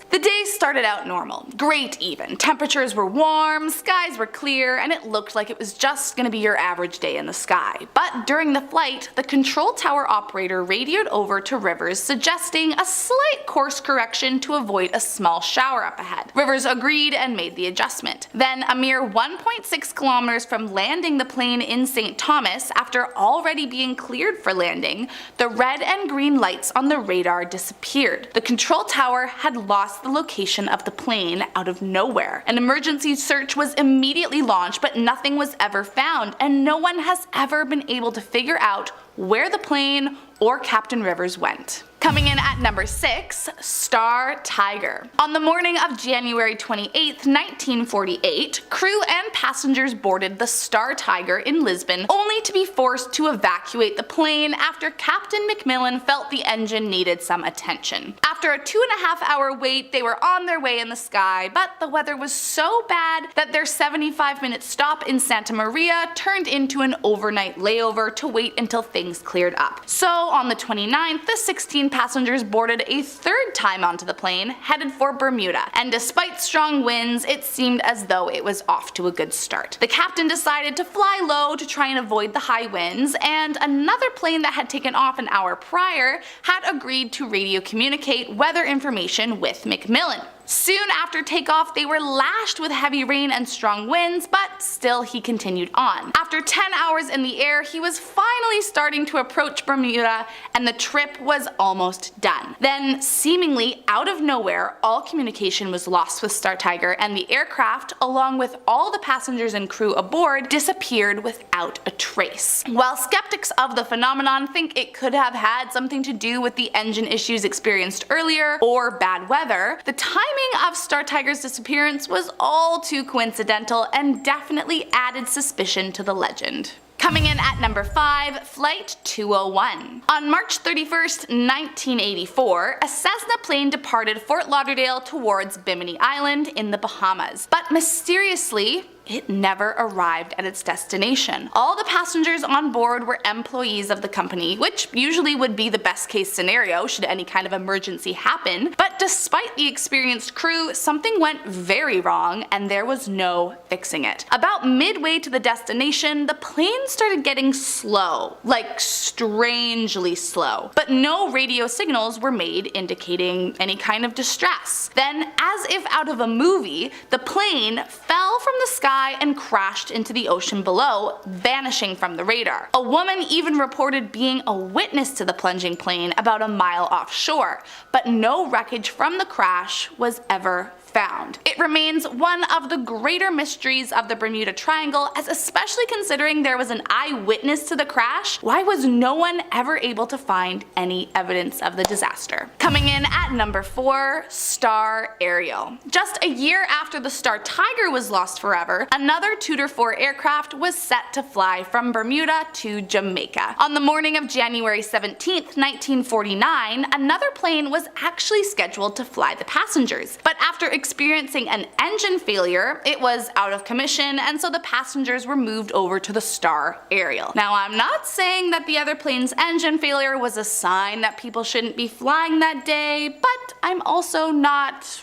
[SPEAKER 2] The day started out normal. Great even. Temperatures were warm, skies were clear, and it looked like it was just gonna be your average day in the sky. But during the flight, the control tower operator radioed over to Rivers suggesting a slight course correction to avoid a small shower up ahead. Rivers agreed and made the adjustment. Then, a mere 1.6 kilometers from landing the plane in St. Thomas, after already being cleared for landing, the red and green lights on the radar disappeared. The control tower had lost the location of the plane out of nowhere. An emergency search was immediately launched, but nothing was ever found, and no one has ever been able to figure out where the plane or Captain Rivers went. Coming in at number 6, Star Tiger. On the morning of January 28, 1948, crew and passengers boarded the Star Tiger in Lisbon, only to be forced to evacuate the plane after Captain McMillan felt the engine needed some attention. After a 2.5-hour wait, they were on their way in the sky, but the weather was so bad that their 75-minute stop in Santa Maria turned into an overnight layover to wait until things cleared up. So on the 29th, the 16 passengers boarded a third time onto the plane, headed for Bermuda, and despite strong winds, it seemed as though it was off to a good start. The captain decided to fly low to try and avoid the high winds, and another plane that had taken off an hour prior had agreed to radio communicate weather information with McMillan.
[SPEAKER 4] Soon after takeoff, they were lashed with heavy rain and strong winds, but still he continued on. After 10 hours in the air, he was finally starting to approach Bermuda, and the trip was almost done. Then, seemingly out of nowhere, all communication was lost with Star Tiger, and the aircraft, along with all the passengers and crew aboard, disappeared without a trace. While skeptics of the phenomenon think it could have had something to do with the engine issues experienced earlier or bad weather, the timing of Star Tiger's disappearance was all too coincidental and definitely added suspicion to the legend. Coming in at number 5, Flight 201. On March 31st, 1984, a Cessna plane departed Fort Lauderdale towards Bimini Island in the Bahamas, but mysteriously, it never arrived at its destination. All the passengers on board were employees of the company, which usually would be the best case scenario should any kind of emergency happen, but despite the experienced crew, something went very wrong and there was no fixing it. About midway to the destination, the plane started getting slow, like strangely slow, but no radio signals were made indicating any kind of distress. Then, as if out of a movie, the plane fell from the sky and crashed into the ocean below, vanishing from the radar. A woman even reported being a witness to the plunging plane about a mile offshore, but no wreckage from the crash was ever found. It remains one of the greater mysteries of the Bermuda Triangle, as especially considering there was an eyewitness to the crash, why was no one ever able to find any evidence of the disaster? Coming in at number 4, Star Ariel. Just a year after the Star Tiger was lost forever, another Tudor 4 aircraft was set to fly from Bermuda to Jamaica. On the morning of January 17th, 1949, another plane was actually scheduled to fly the passengers, but after experiencing an engine failure, it was out of commission, and so the passengers were moved over to the Star Ariel. Now, I'm not saying that the other plane's engine failure was a sign that people shouldn't be flying that day, but I'm also not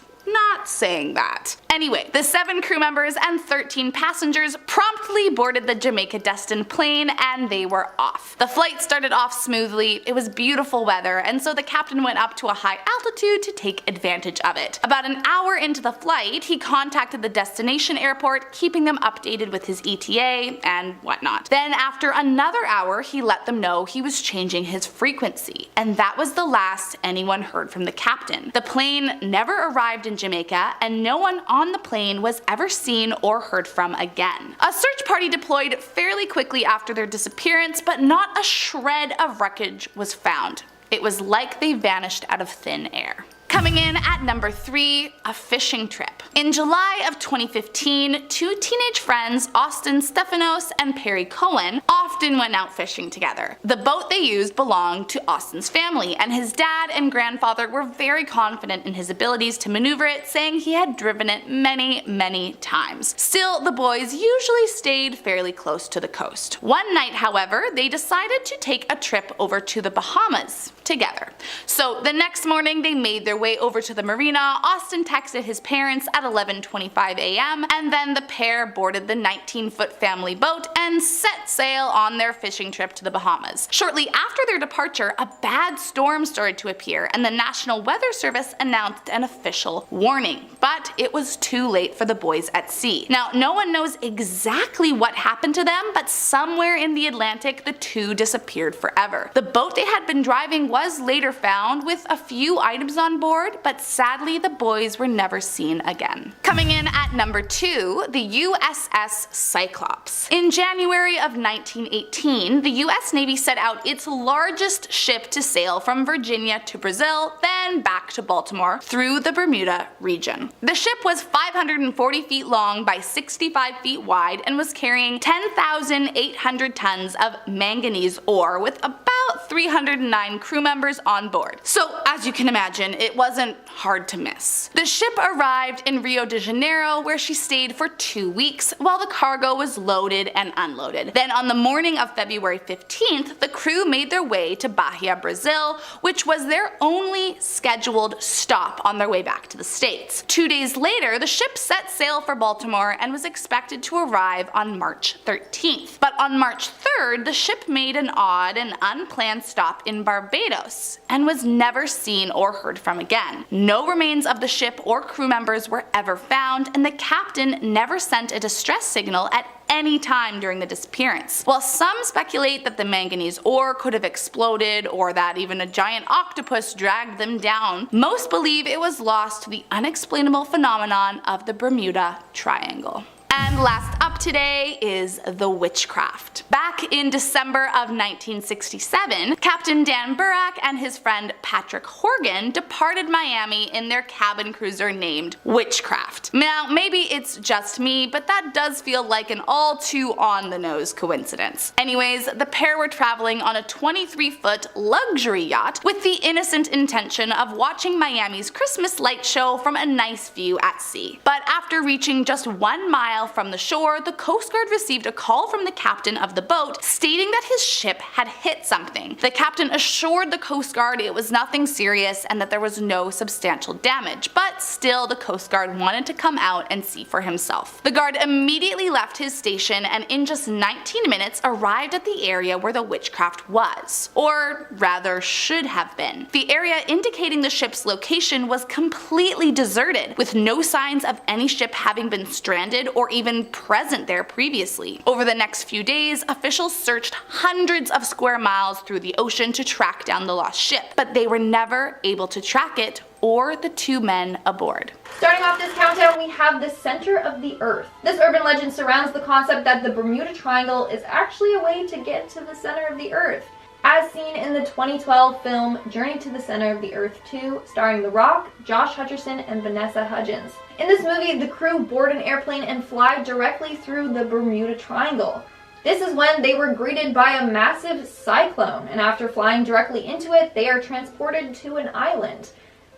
[SPEAKER 4] saying that. Anyway, the 7 crew members and 13 passengers promptly boarded the Jamaica-destined plane and they were off. The flight started off smoothly, it was beautiful weather, and so the captain went up to a high altitude to take advantage of it. About an hour into the flight, he contacted the destination airport, keeping them updated with his ETA and whatnot. Then after another hour, he let them know he was changing his frequency, and that was the last anyone heard from the captain. The plane never arrived in Jamaica, and no one on the plane was ever seen or heard from again. A search party deployed fairly quickly after their disappearance, but not a shred of wreckage was found. It was like they vanished out of thin air. Coming in at number 3, a fishing trip. In July of 2015, 2 teenage friends, Austin Stephanos and Perry Cohen, often went out fishing together. The boat they used belonged to Austin's family, and his dad and grandfather were very confident in his abilities to maneuver it, saying he had driven it many times. Still, the boys usually stayed fairly close to the coast. One night, however, they decided to take a trip over to the Bahamas together. So the next morning, they made their way over to the marina. Austin texted his parents at 11:25 a.m. and then the pair boarded the 19-foot family boat and set sail on their fishing trip to the Bahamas. Shortly after their departure, a bad storm started to appear and the National Weather Service announced an official warning, but it was too late for the boys at sea. Now, no one knows exactly what happened to them, but somewhere in the Atlantic, the two disappeared forever. The boat they had been driving was later found with a few items on board, but sadly the boys were never seen again. Coming in at number 2, the USS Cyclops. In January of 1918, the US Navy set out its largest ship to sail from Virginia to Brazil, then back to Baltimore through the Bermuda region. The ship was 540 feet long by 65 feet wide and was carrying 10,800 tons of manganese ore with about 309 crew members on board. So as you can imagine, it wasn't hard to miss. The ship arrived in Rio de Janeiro, where she stayed for 2 weeks while the cargo was loaded and unloaded. Then on the morning of February 15th, the crew made their way to Bahia, Brazil, which was their only scheduled stop on their way back to the States. 2 days later, the ship set sail for Baltimore and was expected to arrive on March 13th. But on March 3rd, the ship made an odd and unplanned one-man stop in Barbados and was never seen or heard from again. No remains of the ship or crew members were ever found, and the captain never sent a distress signal at any time during the disappearance. While some speculate that the manganese ore could have exploded or that even a giant octopus dragged them down, most believe it was lost to the unexplainable phenomenon of the Bermuda Triangle. And last up today is the witchcraft. Back in December of 1967, Captain Dan Burrack and his friend Patrick Horgan departed Miami in their cabin cruiser named Witchcraft. Now, maybe it's just me, but that does feel like an all too on-the-nose coincidence. Anyways, the pair were traveling on a 23-foot luxury yacht with the innocent intention of watching Miami's Christmas light show from a nice view at sea. But after reaching just 1 mile from the shore, the Coast Guard received a call from the captain of the boat stating that his ship had hit something. The captain assured the Coast Guard it was nothing serious and that there was no substantial damage, but still the Coast Guard wanted to come out and see for himself. The guard immediately left his station and in just 19 minutes arrived at the area where the witchcraft was, or rather should have been. The area indicating the ship's location was completely deserted, with no signs of any ship having been stranded or even present there previously. Over the next few days, officials searched hundreds of square miles through the ocean to track down the lost ship, but they were never able to track it or the 2 men aboard.
[SPEAKER 2] Starting off this countdown, we have the center of the Earth. This urban legend surrounds the concept that the Bermuda Triangle is actually a way to get to the center of the Earth, as seen in the 2012 film Journey to the Center of the Earth 2, starring The Rock, Josh Hutcherson, and Vanessa Hudgens. In this movie, the crew board an airplane and fly directly through the Bermuda Triangle. This is when they were greeted by a massive cyclone, and after flying directly into it, they are transported to an island,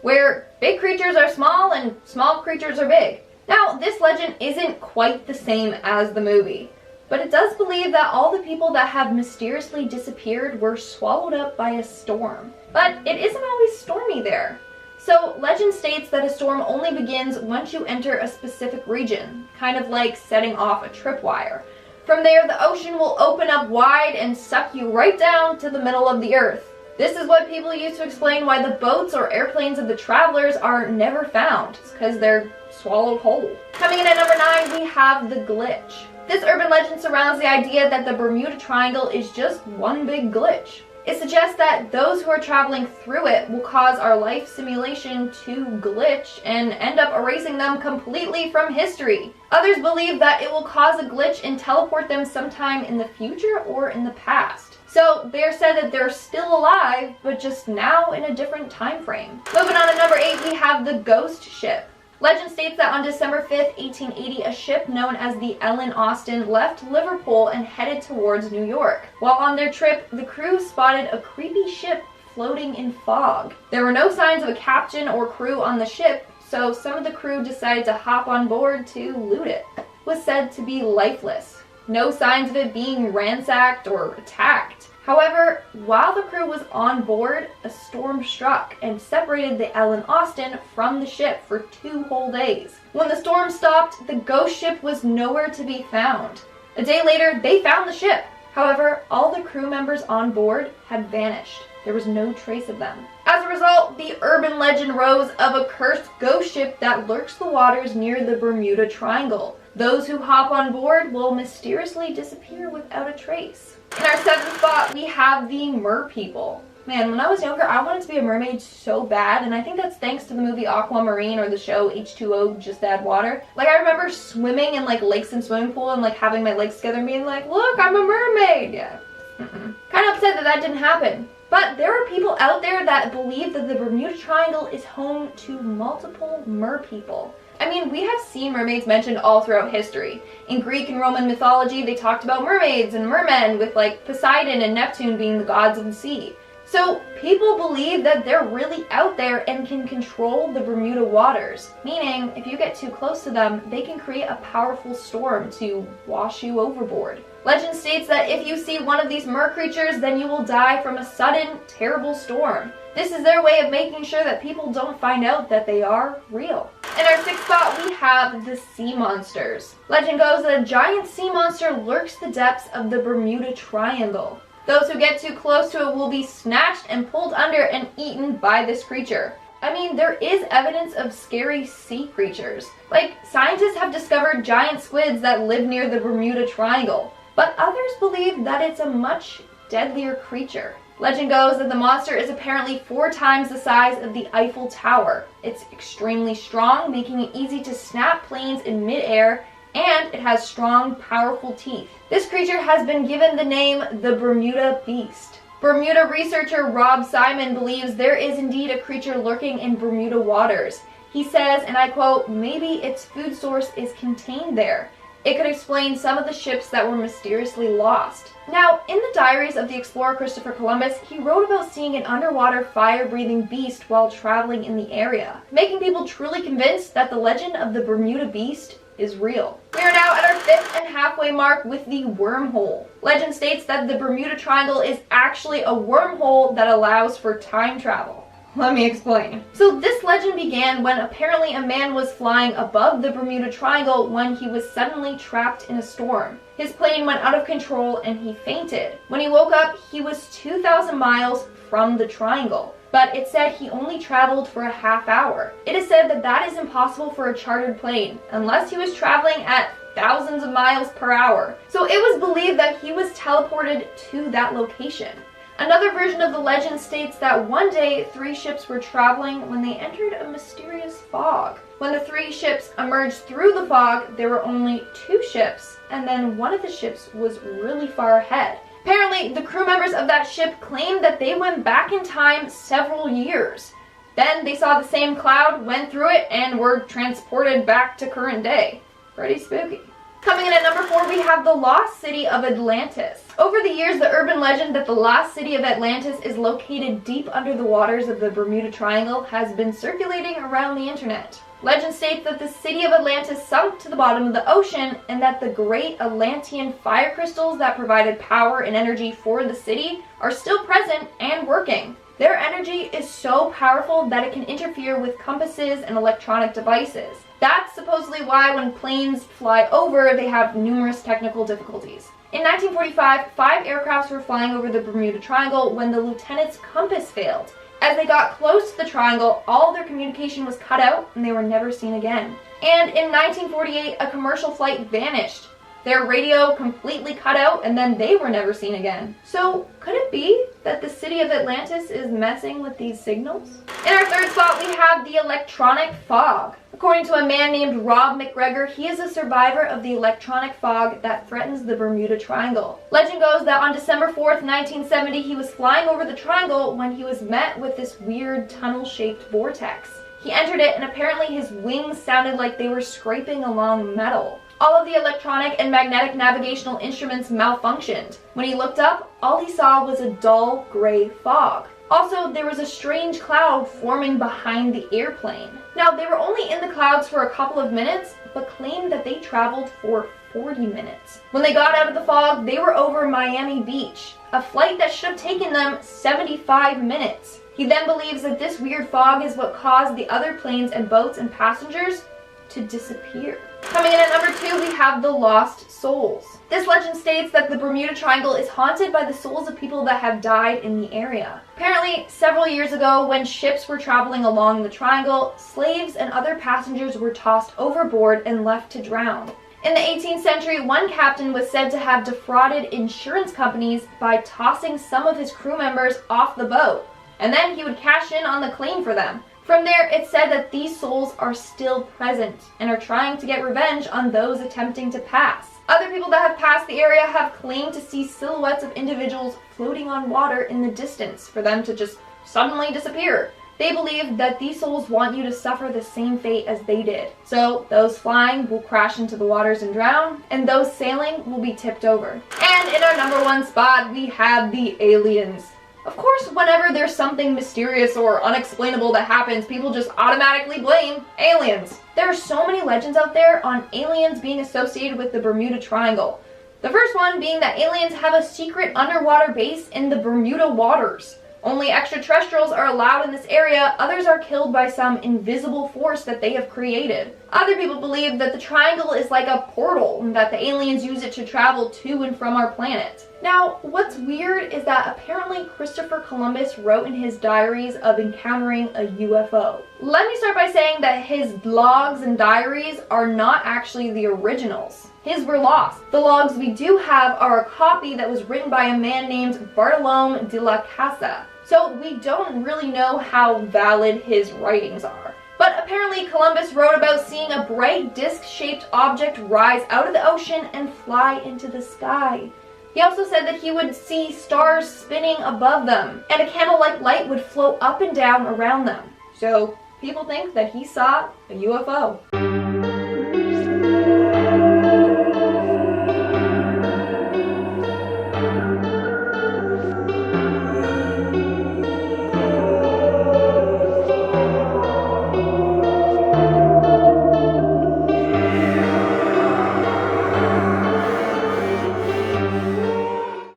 [SPEAKER 2] where big creatures are small and small creatures are big. Now, this legend isn't quite the same as the movie, but it does believe that all the people that have mysteriously disappeared were swallowed up by a storm. But it isn't always stormy there. So legend states that a storm only begins once you enter a specific region, kind of like setting off a tripwire. From there, the ocean will open up wide and suck you right down to the middle of the earth. This is what people use to explain why the boats or airplanes of the travelers are never found. It's because they're swallowed whole. Coming in at number 9, we have the glitch. This urban legend surrounds the idea that the Bermuda Triangle is just one big glitch. It suggests that those who are traveling through it will cause our life simulation to glitch and end up erasing them completely from history. Others believe that it will cause a glitch and teleport them sometime in the future or in the past. So they're said that they're still alive, but just now in a different time frame. Moving on to number 8, we have the ghost ship. Legend states that on December 5th, 1880, a ship known as the Ellen Austin left Liverpool and headed towards New York. While on their trip, the crew spotted a creepy ship floating in fog. There were no signs of a captain or crew on the ship, so some of the crew decided to hop on board to loot it. It was said to be lifeless. No signs of it being ransacked or attacked. However, while the crew was on board, a storm struck and separated the Ellen Austin from the ship for 2 whole days. When the storm stopped, the ghost ship was nowhere to be found. A day later, they found the ship. However, all the crew members on board had vanished. There was no trace of them. As a result, the urban legend rose of a cursed ghost ship that lurks the waters near the Bermuda Triangle. Those who hop on board will mysteriously disappear without a trace. In our 7th spot, we have the merpeople. Man, when I was younger, I wanted to be a mermaid so bad, and I think that's thanks to the movie Aquamarine or the show H2O, Just Add Water. Like, I remember swimming in, like, lakes and swimming pool and, like, having my legs together and being like, look, I'm a mermaid! Yeah. Kind of upset that that didn't happen. But there are people out there that believe that the Bermuda Triangle is home to multiple merpeople. I mean, we have seen mermaids mentioned all throughout history. In Greek and Roman mythology, they talked about mermaids and mermen, with like Poseidon and Neptune being the gods of the sea. So people believe that they're really out there and can control the Bermuda waters, meaning if you get too close to them, they can create a powerful storm to wash you overboard. Legend states that if you see one of these mer creatures, then you will die from a sudden, terrible storm. This is their way of making sure that people don't find out that they are real. In our 6th spot, we have the sea monsters. Legend goes that a giant sea monster lurks the depths of the Bermuda Triangle. Those who get too close to it will be snatched and pulled under and eaten by this creature. I mean, there is evidence of scary sea creatures. Like, scientists have discovered giant squids that live near the Bermuda Triangle, but others believe that it's a much deadlier creature. Legend goes that the monster is apparently 4 times the size of the Eiffel Tower. It's extremely strong, making it easy to snap planes in mid-air, and it has strong, powerful teeth. This creature has been given the name the Bermuda Beast. Bermuda researcher Rob Simon believes there is indeed a creature lurking in Bermuda waters. He says, and I quote, "Maybe its food source is contained there. It could explain some of the ships that were mysteriously lost." Now, in the diaries of the explorer Christopher Columbus, he wrote about seeing an underwater fire-breathing beast while traveling in the area, making people truly convinced that the legend of the Bermuda Beast is real. We are now at our 5th and halfway mark with the wormhole. Legend states that the Bermuda Triangle is actually a wormhole that allows for time travel. Let me explain. So this legend began when apparently a man was flying above the Bermuda Triangle when he was suddenly trapped in a storm. His plane went out of control and he fainted. When he woke up, he was 2,000 miles from the triangle, but it said he only traveled for a half hour. It is said that that is impossible for a chartered plane, unless he was traveling at thousands of miles per hour. So it was believed that he was teleported to that location. Another version of the legend states that one day 3 ships were traveling when they entered a mysterious fog. When the 3 ships emerged through the fog, there were only 2 ships, and then one of the ships was really far ahead. Apparently, the crew members of that ship claimed that they went back in time several years. Then they saw the same cloud, went through it, and were transported back to current day. Pretty spooky. Coming in at number 4, we have the lost city of Atlantis. Over the years, the urban legend that the lost city of Atlantis is located deep under the waters of the Bermuda Triangle has been circulating around the internet. Legend states that the city of Atlantis sunk to the bottom of the ocean and that the great Atlantean fire crystals that provided power and energy for the city are still present and working. Their energy is so powerful that it can interfere with compasses and electronic devices. That's supposedly why when planes fly over, they have numerous technical difficulties. In 1945, 5 aircrafts were flying over the Bermuda Triangle when the lieutenant's compass failed. As they got close to the triangle, all their communication was cut out and they were never seen again. And in 1948, a commercial flight vanished. Their radio completely cut out and then they were never seen again. So could it be that the city of Atlantis is messing with these signals? In our 3rd spot, we have the electronic fog. According to a man named Rob McGregor, he is a survivor of the electronic fog that threatens the Bermuda Triangle. Legend goes that on December 4th, 1970, he was flying over the triangle when he was met with this weird tunnel-shaped vortex. He entered it and apparently his wings sounded like they were scraping along metal. All of the electronic and magnetic navigational instruments malfunctioned. When he looked up, all he saw was a dull gray fog. Also, there was a strange cloud forming behind the airplane. Now, they were only in the clouds for a couple of minutes, but claimed that they traveled for 40 minutes. When they got out of the fog, they were over Miami Beach, a flight that should have taken them 75 minutes. He then believes that this weird fog is what caused the other planes and boats and passengers to disappear. Coming in at number 2, we have the lost souls. This legend states that the Bermuda Triangle is haunted by the souls of people that have died in the area. Apparently, several years ago, when ships were traveling along the triangle, slaves and other passengers were tossed overboard and left to drown. In the 18th century, one captain was said to have defrauded insurance companies by tossing some of his crew members off the boat, and then he would cash in on the claim for them. From there, it said that these souls are still present and are trying to get revenge on those attempting to pass. Other people that have passed the area have claimed to see silhouettes of individuals floating on water in the distance for them to just suddenly disappear. They believe that these souls want you to suffer the same fate as they did. So those flying will crash into the waters and drown, and those sailing will be tipped over. And in our number 1 spot, we have the aliens. Of course, whenever there's something mysterious or unexplainable that happens, people just automatically blame aliens. There are so many legends out there on aliens being associated with the Bermuda Triangle. The first one being that aliens have a secret underwater base in the Bermuda waters. Only extraterrestrials are allowed in this area, others are killed by some invisible force that they have created. Other people believe that the triangle is like a portal, and that the aliens use it to travel to and from our planet. Now, what's weird is that apparently Christopher Columbus wrote in his diaries of encountering a UFO. Let me start by saying that his logs and diaries are not actually the originals. His were lost. The logs we do have are a copy that was written by a man named Bartolome de la Casa. So we don't really know how valid his writings are. But apparently Columbus wrote about seeing a bright disc-shaped object rise out of the ocean and fly into the sky. He also said that he would see stars spinning above them, and a candle-like light would float up and down around them. So people think that he saw a UFO.